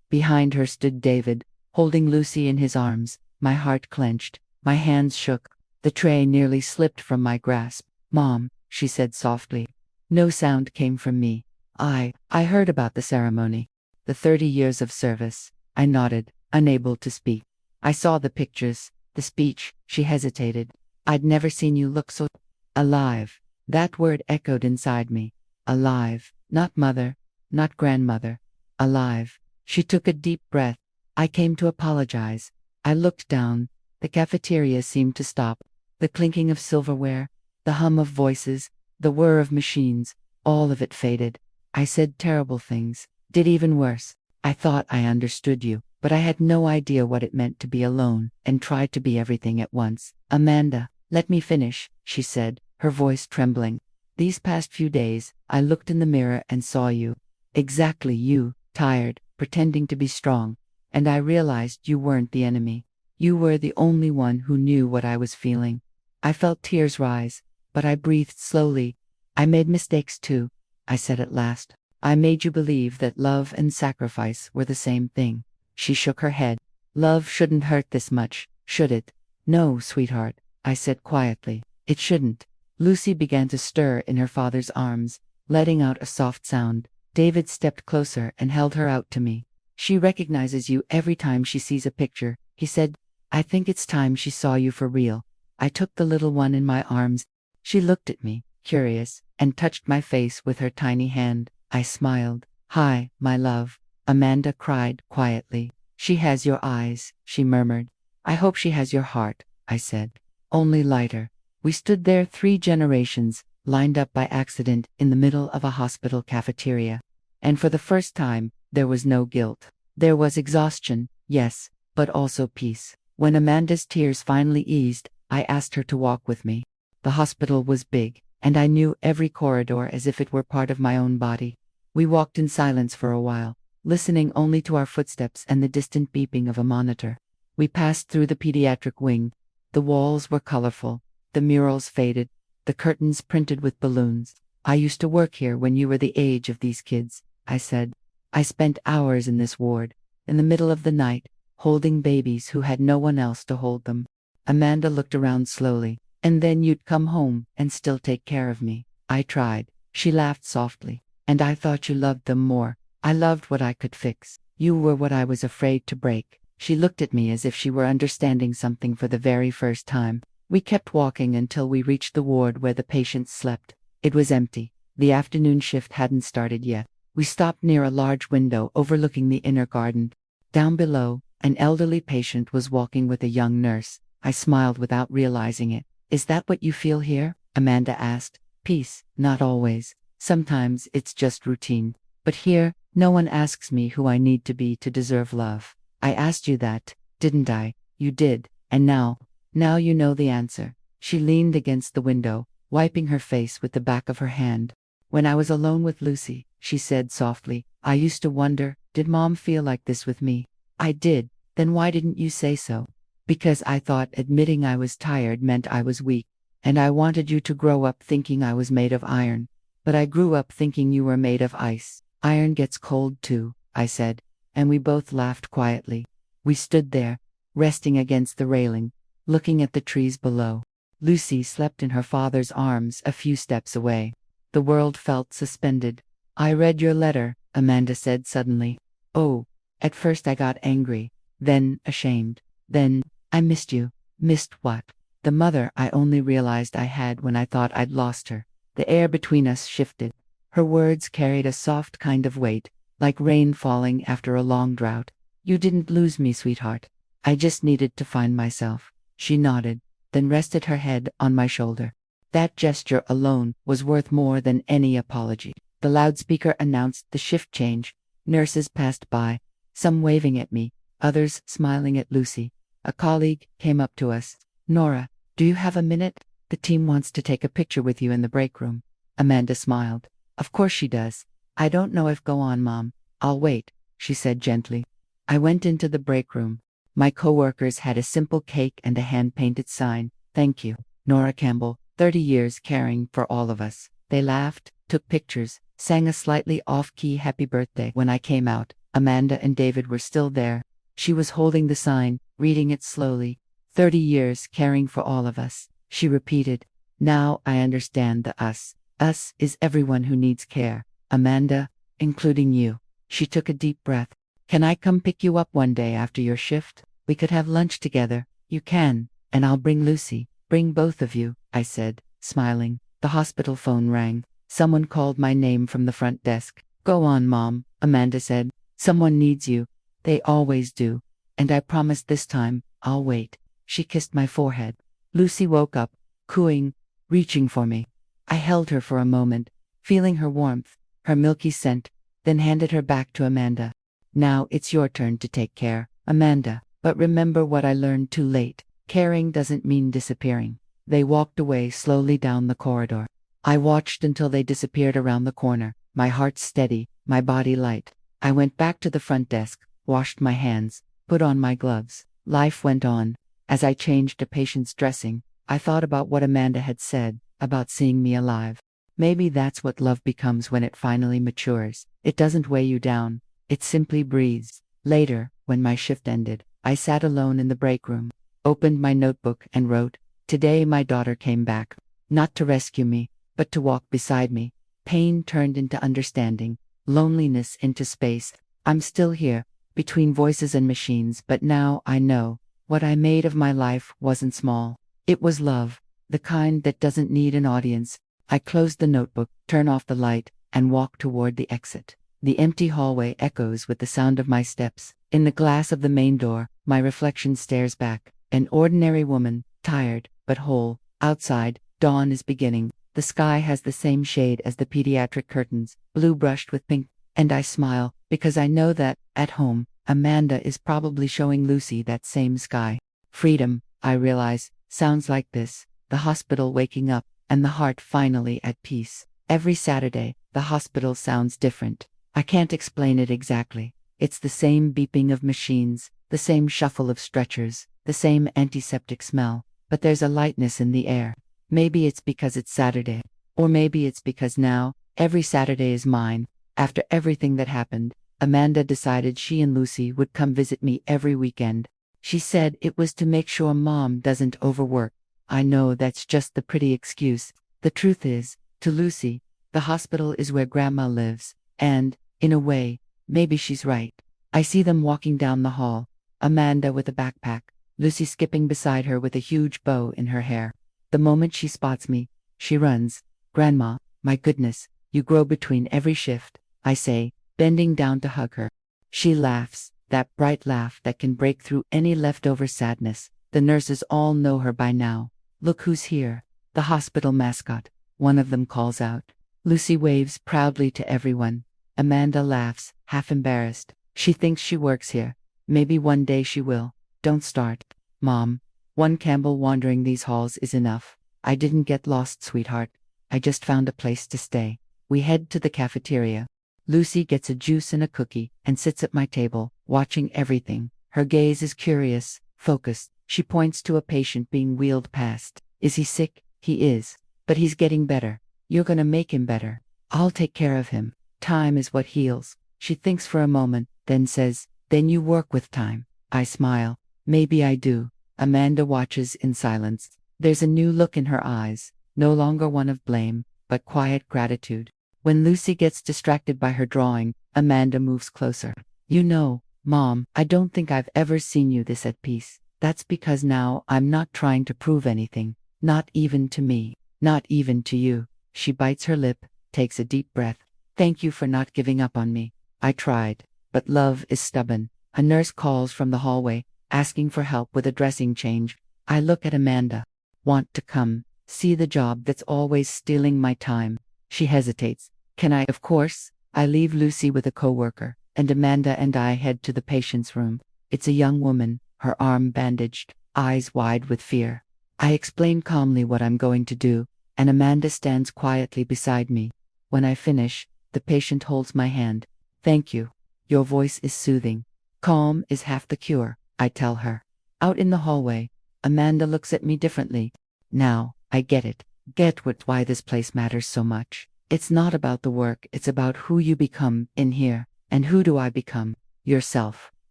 Behind her stood David, holding Lucy in his arms. My heart clenched, my hands shook. The tray nearly slipped from my grasp. "Mom," she said softly. No sound came from me. I heard about the ceremony. The 30 years of service. I nodded, unable to speak. "I saw the pictures, the speech." She hesitated. "I'd never seen you look so alive." That word echoed inside me. Alive. Not mother, not grandmother. Alive. She took a deep breath. "I came to apologize." I looked down. The cafeteria seemed to stop. The clinking of silverware, the hum of voices, the whir of machines, all of it faded. "I said terrible things, did even worse. I thought I understood you, but I had no idea what it meant to be alone, and tried to be everything at once." "Amanda, let me finish," she said, her voice trembling. "These past few days, I looked in the mirror and saw you. Exactly you, tired, pretending to be strong. And I realized you weren't the enemy. You were the only one who knew what I was feeling." I felt tears rise, but I breathed slowly. "I made mistakes too," I said at last. "I made you believe that love and sacrifice were the same thing." She shook her head. "Love shouldn't hurt this much, should it?" "No, sweetheart," I said quietly. "It shouldn't." Lucy began to stir in her father's arms, letting out a soft sound. David stepped closer and held her out to me. "She recognizes you every time she sees a picture," he said. "I think it's time she saw you for real." I took the little one in my arms. She looked at me, curious, and touched my face with her tiny hand. I smiled. "Hi, my love." Amanda cried quietly. "She has your eyes," she murmured. "I hope she has your heart," I said. Only lighter. We stood there 3 generations, lined up by accident in the middle of a hospital cafeteria. And for the first time, there was no guilt. There was exhaustion, yes, but also peace. When Amanda's tears finally eased, I asked her to walk with me. The hospital was big, and I knew every corridor as if it were part of my own body. We walked in silence for a while, listening only to our footsteps and the distant beeping of a monitor. We passed through the pediatric wing. The walls were colorful, the murals faded, the curtains printed with balloons. "I used to work here when you were the age of these kids," I said. "I spent hours in this ward, in the middle of the night, holding babies who had no one else to hold them." Amanda looked around slowly. "And then you'd come home and still take care of me." I tried. She laughed softly. "And I thought you loved them more. I loved what I could fix. You were what I was afraid to break." She looked at me as if she were understanding something for the very first time. We kept walking until we reached the ward where the patients slept. It was empty. The afternoon shift hadn't started yet. We stopped near a large window overlooking the inner garden. Down below, an elderly patient was walking with a young nurse. I smiled without realizing it. "Is that what you feel here?" Amanda asked. "Peace, not always. Sometimes it's just routine. But here, no one asks me who I need to be to deserve love." "I asked you that, didn't I?" "You did, and now you know the answer." She leaned against the window, wiping her face with the back of her hand. "When I was alone with Lucy," she said softly, "I used to wonder, did Mom feel like this with me?" "I did." "Then why didn't you say so?" "Because I thought admitting I was tired meant I was weak, and I wanted you to grow up thinking I was made of iron. But I grew up thinking you were made of ice." "Iron gets cold too," I said, and we both laughed quietly. We stood there, resting against the railing, looking at the trees below. Lucy slept in her father's arms a few steps away. The world felt suspended. "I read your letter," Amanda said suddenly. "Oh." At first I got angry, then ashamed. Then, "I missed you." "Missed what?" "The mother I only realized I had when I thought I'd lost her." The air between us shifted. Her words carried a soft kind of weight, like rain falling after a long drought. "You didn't lose me, sweetheart. I just needed to find myself." She nodded, then rested her head on my shoulder. That gesture alone was worth more than any apology. The loudspeaker announced the shift change. Nurses passed by, some waving at me, others smiling at Lucy. A colleague came up to us. "Nora, do you have a minute? The team wants to take a picture with you in the break room." Amanda smiled. "Of course she does. I don't know if go on, Mom. I'll wait," she said gently. I went into the break room. My coworkers had a simple cake and a hand-painted sign. "Thank you, Nora Campbell, 30 years caring for all of us." They laughed, took pictures, sang a slightly off-key happy birthday. When I came out, Amanda and David were still there. She was holding the sign, reading it slowly. 30 years caring for all of us," she repeated. "Now I understand the us. Us is everyone who needs care. Amanda, including you." She took a deep breath. "Can I come pick you up one day after your shift? We could have lunch together." "You can, and I'll bring Lucy." "Bring both of you," I said, smiling. The hospital phone rang. Someone called my name from the front desk. "Go on, Mom," Amanda said. "Someone needs you. They always do. And I promise this time, I'll wait." She kissed my forehead. Lucy woke up, cooing, reaching for me. I held her for a moment, feeling her warmth, her milky scent, then handed her back to Amanda. "Now it's your turn to take care, Amanda. But remember what I learned too late. Caring doesn't mean disappearing." They walked away slowly down the corridor. I watched until they disappeared around the corner, my heart steady, my body light. I went back to the front desk, washed my hands, put on my gloves. Life went on. As I changed a patient's dressing, I thought about what Amanda had said, about seeing me alive. Maybe that's what love becomes when it finally matures. It doesn't weigh you down. It simply breathes. Later, when my shift ended, I sat alone in the break room, opened my notebook and wrote, "Today my daughter came back. Not to rescue me, but to walk beside me." Pain turned into understanding, loneliness into space. I'm still here, between voices and machines, but now I know. What I made of my life wasn't small. It was love, the kind that doesn't need an audience. I closed the notebook, turned off the light, and walked toward the exit. The empty hallway echoes with the sound of my steps. In the glass of the main door, my reflection stares back. An ordinary woman, tired, but whole. Outside, dawn is beginning. The sky has the same shade as the pediatric curtains, blue brushed with pink. And I smile, because I know that, at home, Amanda is probably showing Lucy that same sky. Freedom, I realize, sounds like this: the hospital waking up, and the heart finally at peace. Every Saturday, the hospital sounds different. I can't explain it exactly. It's the same beeping of machines, the same shuffle of stretchers, the same antiseptic smell, but there's a lightness in the air. Maybe it's because it's Saturday, or maybe it's because now, every Saturday is mine. After everything that happened, Amanda decided she and Lucy would come visit me every weekend. She said it was to make sure Mom doesn't overwork. I know that's just the pretty excuse. The truth is, to Lucy, the hospital is where Grandma lives, and, in a way, maybe she's right. I see them walking down the hall, Amanda with a backpack, Lucy skipping beside her with a huge bow in her hair. The moment she spots me, she runs. Grandma, my goodness, you grow between every shift, I say, bending down to hug her. She laughs, that bright laugh that can break through any leftover sadness. The nurses all know her by now. Look who's here, the hospital mascot, one of them calls out. Lucy waves proudly to everyone. Amanda laughs, half embarrassed. She thinks she works here. Maybe one day she will. Don't start. Mom, one Campbell wandering these halls is enough. I didn't get lost, sweetheart. I just found a place to stay. We head to the cafeteria. Lucy gets a juice and a cookie and sits at my table, watching everything. Her gaze is curious, focused. She points to a patient being wheeled past. Is he sick? He is. But he's getting better. You're gonna make him better. I'll take care of him. Time is what heals. She thinks for a moment, then says, then you work with time. I smile. Maybe I do. Amanda watches in silence. There's a new look in her eyes, no longer one of blame, but quiet gratitude. When Lucy gets distracted by her drawing, Amanda moves closer. You know, Mom, I don't think I've ever seen you this at peace. That's because now I'm not trying to prove anything, not even to me, not even to you. She bites her lip, takes a deep breath. Thank you for not giving up on me. I tried, but love is stubborn. A nurse calls from the hallway, asking for help with a dressing change. I look at Amanda. Want to come, see the job that's always stealing my time. She hesitates. Can I? Of course. I leave Lucy with a coworker, and Amanda and I head to the patient's room. It's a young woman, her arm bandaged, eyes wide with fear. I explain calmly what I'm going to do, and Amanda stands quietly beside me. When I finish, the patient holds my hand. Thank you. Your voice is soothing. Calm is half the cure, I tell her. Out in the hallway, Amanda looks at me differently. Now, I get it. Get why this place matters so much. It's not about the work, it's about who you become in here. And who do I become? Yourself.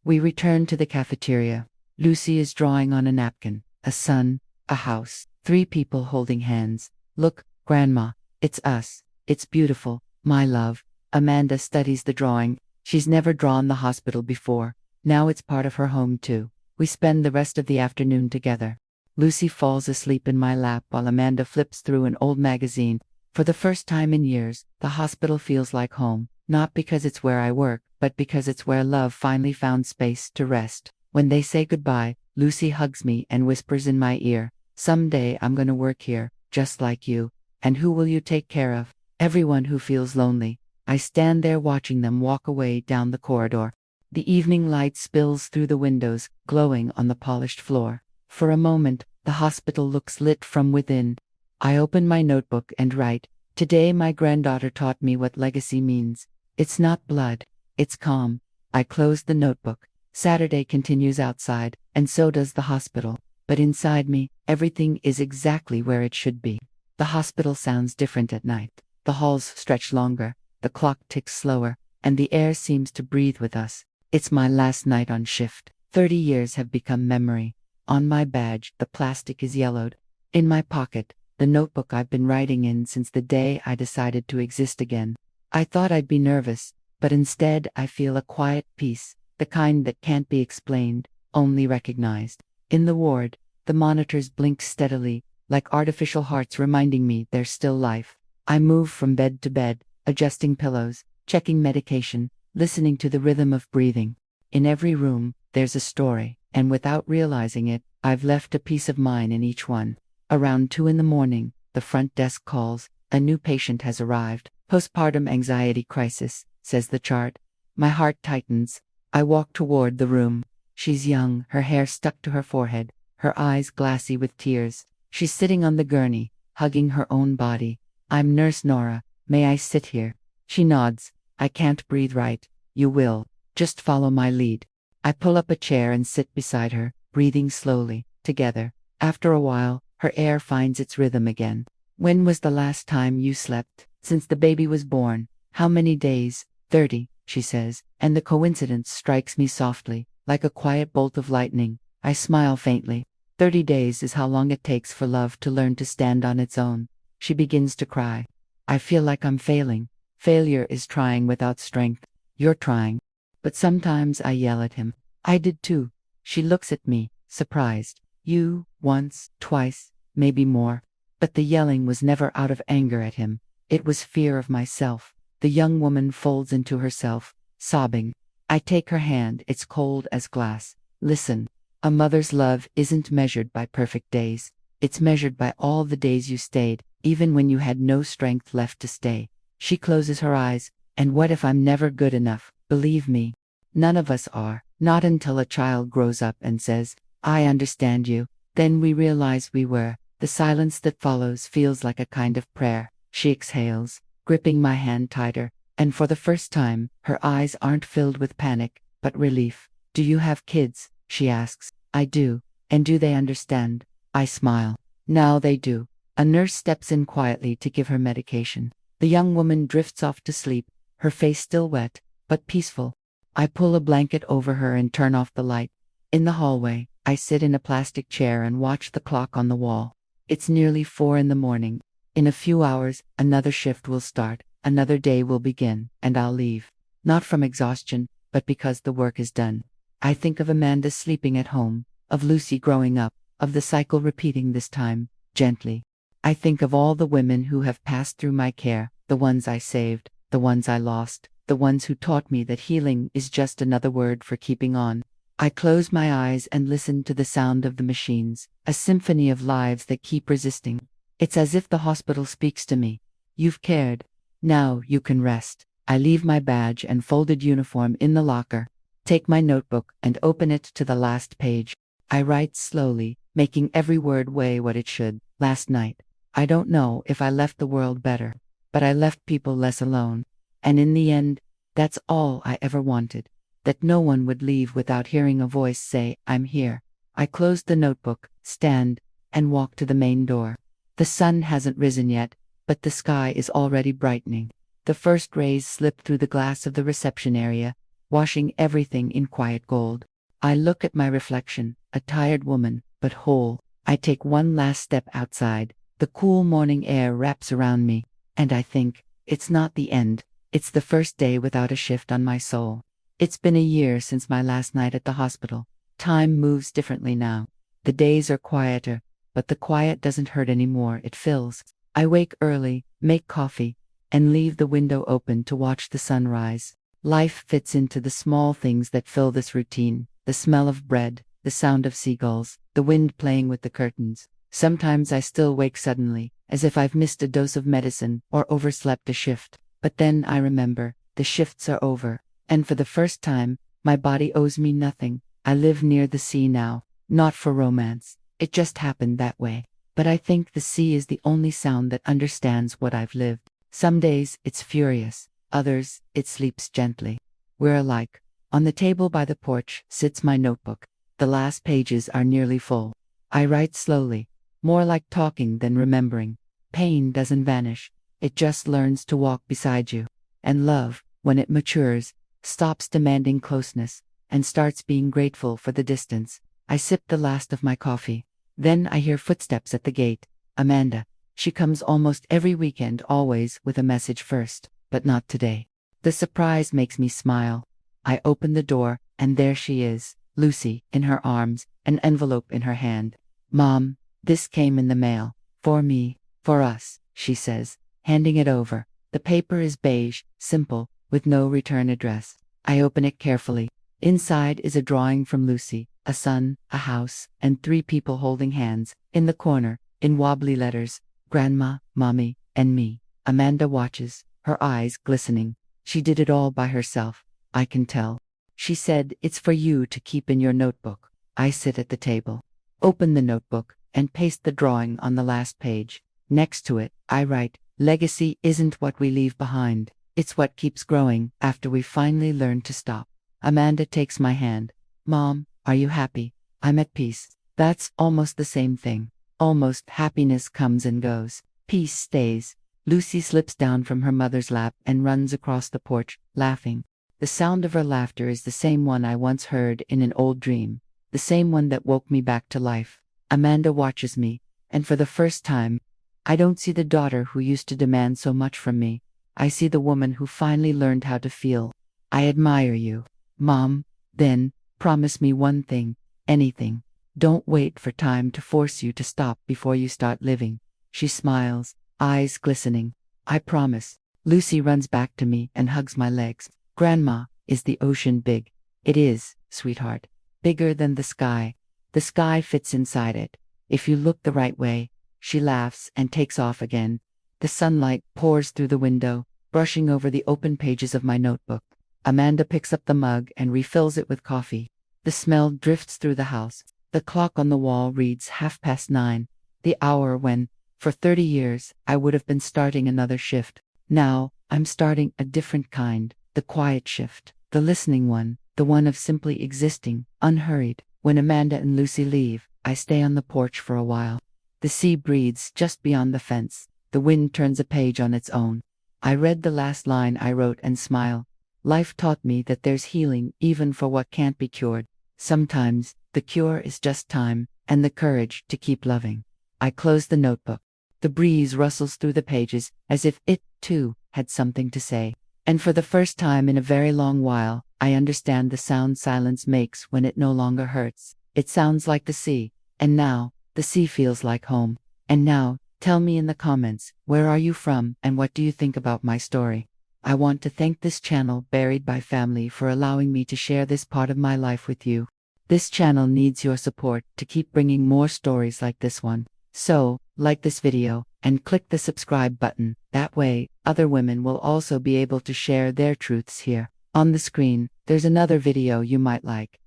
We return to the cafeteria. Lucy is drawing on a napkin. A sun, a house, 3 people holding hands. Look, Grandma, it's us. It's beautiful, my love. Amanda studies the drawing. She's never drawn the hospital before. Now it's part of her home too. We spend the rest of the afternoon together. Lucy falls asleep in my lap while Amanda flips through an old magazine. For the first time in years, the hospital feels like home, not because it's where I work, but because it's where love finally found space to rest. When they say goodbye, Lucy hugs me and whispers in my ear, someday I'm gonna work here, just like you. And who will you take care of? Everyone who feels lonely. I stand there watching them walk away down the corridor. The evening light spills through the windows, glowing on the polished floor. For a moment, the hospital looks lit from within. I open my notebook and write, today my granddaughter taught me what legacy means. It's not blood, it's calm. I close the notebook. Saturday continues outside, and so does the hospital. But inside me, everything is exactly where it should be. The hospital sounds different at night. The halls stretch longer, the clock ticks slower, and the air seems to breathe with us. It's my last night on shift. 30 years have become memory. On my badge, the plastic is yellowed. In my pocket, the notebook I've been writing in since the day I decided to exist again. I thought I'd be nervous, but instead I feel a quiet peace, the kind that can't be explained, only recognized. In the ward, the monitors blink steadily, like artificial hearts reminding me there's still life. I move from bed to bed, adjusting pillows, checking medication, listening to the rhythm of breathing. In every room, there's a story, and without realizing it, I've left a piece of mine in each one. Around 2 in the morning, the front desk calls. A new patient has arrived. Postpartum anxiety crisis, says the chart. My heart tightens. I walk toward the room. She's young, her hair stuck to her forehead, her eyes glassy with tears. She's sitting on the gurney, hugging her own body. I'm Nurse Nora. May I sit here? She nods. I can't breathe right. You will. Just follow my lead. I pull up a chair and sit beside her, breathing slowly, together. After a while, her air finds its rhythm again. When was the last time you slept? Since the baby was born. How many days? 30, she says, and the coincidence strikes me softly, like a quiet bolt of lightning. I smile faintly. 30 days is how long it takes for love to learn to stand on its own. She begins to cry. I feel like I'm failing. Failure is trying without strength. You're trying. But sometimes I yell at him. I did too. She looks at me, surprised. You, once, twice, maybe more. But the yelling was never out of anger at him. It was fear of myself. The young woman folds into herself, sobbing. I take her hand, it's cold as glass. Listen, a mother's love isn't measured by perfect days. It's measured by all the days you stayed, even when you had no strength left to stay. She closes her eyes. And what if I'm never good enough? Believe me, none of us are. Not until a child grows up and says, I understand you. Then we realize we were. The silence that follows feels like a kind of prayer. She exhales, gripping my hand tighter, and for the first time, her eyes aren't filled with panic, but relief. Do you have kids? She asks. I do. And do they understand? I smile. Now they do. A nurse steps in quietly to give her medication. The young woman drifts off to sleep, her face still wet, but peaceful. I pull a blanket over her and turn off the light. In the hallway, I sit in a plastic chair and watch the clock on the wall. It's nearly 4 in the morning. In a few hours, another shift will start, another day will begin, and I'll leave. Not from exhaustion, but because the work is done. I think of Amanda sleeping at home, of Lucy growing up, of the cycle repeating this time, gently. I think of all the women who have passed through my care, the ones I saved, the ones I lost, the ones who taught me that healing is just another word for keeping on. I close my eyes and listen to the sound of the machines, a symphony of lives that keep resisting. It's as if the hospital speaks to me. You've cared. Now you can rest. I leave my badge and folded uniform in the locker, take my notebook and open it to the last page. I write slowly, making every word weigh what it should. Last night, I don't know if I left the world better, but I left people less alone. And in the end, that's all I ever wanted. That no one would leave without hearing a voice say, I'm here. I close the notebook, stand, and walk to the main door. The sun hasn't risen yet, but the sky is already brightening. The first rays slip through the glass of the reception area, washing everything in quiet gold. I look at my reflection, a tired woman, but whole. I take one last step outside. The cool morning air wraps around me, and I think, it's not the end. It's the first day without a shift on my soul. It's been a year since my last night at the hospital. Time moves differently now. The days are quieter, but the quiet doesn't hurt anymore, it fills. I wake early, make coffee, and leave the window open to watch the sun rise. Life fits into the small things that fill this routine. The smell of bread, the sound of seagulls, the wind playing with the curtains. Sometimes I still wake suddenly, as if I've missed a dose of medicine or overslept a shift. But then I remember, the shifts are over, and for the first time, my body owes me nothing. I live near the sea now, not for romance. It just happened that way. But I think the sea is the only sound that understands what I've lived. Some days, it's furious. Others, it sleeps gently. We're alike. On the table by the porch sits my notebook. The last pages are nearly full. I write slowly, more like talking than remembering. Pain doesn't vanish. It just learns to walk beside you. And love, when it matures, stops demanding closeness and starts being grateful for the distance. I sip the last of my coffee. Then I hear footsteps at the gate. Amanda. She comes almost every weekend, always with a message first, but not today. The surprise makes me smile. I open the door, and there she is, Lucy, in her arms, an envelope in her hand. Mom, this came in the mail. For me, for us, she says, handing it over. The paper is beige, simple, with no return address. I open it carefully. Inside is a drawing from Lucy, a sun, a house, and 3 people holding hands. In the corner, in wobbly letters, Grandma, Mommy, and me. Amanda watches, her eyes glistening. She did it all by herself, I can tell. She said, it's for you to keep in your notebook. I sit at the table, open the notebook, and paste the drawing on the last page. Next to it, I write, legacy isn't what we leave behind. It's what keeps growing after we finally learn to stop. Amanda takes my hand. Mom, are you happy? I'm at peace. That's almost the same thing. Almost happiness comes and goes. Peace stays. Lucy slips down from her mother's lap and runs across the porch, laughing. The sound of her laughter is the same one I once heard in an old dream, the same one that woke me back to life. Amanda watches me, and for the first time, I don't see the daughter who used to demand so much from me. I see the woman who finally learned how to feel. I admire you, Mom. Then, promise me one thing. Anything. Don't wait for time to force you to stop before you start living. She smiles, eyes glistening. I promise. Lucy runs back to me and hugs my legs. Grandma, is the ocean big? It is, sweetheart. Bigger than the sky. The sky fits inside it. If you look the right way. She laughs and takes off again. The sunlight pours through the window, brushing over the open pages of my notebook. Amanda picks up the mug and refills it with coffee. The smell drifts through the house. The clock on the wall reads 9:30, the hour when, for 30 years, I would have been starting another shift. Now, I'm starting a different kind, the quiet shift, the listening one, the one of simply existing, unhurried. When Amanda and Lucy leave, I stay on the porch for a while. The sea breathes just beyond the fence. The wind turns a page on its own. I read the last line I wrote and smile. Life taught me that there's healing even for what can't be cured. Sometimes, the cure is just time, and the courage to keep loving. I close the notebook. The breeze rustles through the pages, as if it, too, had something to say. And for the first time in a very long while, I understand the sound silence makes when it no longer hurts. It sounds like the sea. And now, the sea feels like home. And now, tell me in the comments, where are you from and what do you think about my story? I want to thank this channel, Buried by Family, for allowing me to share this part of my life with you. This channel needs your support to keep bringing more stories like this one. So, like this video, and click the subscribe button. That way, other women will also be able to share their truths here. On the screen, there's another video you might like.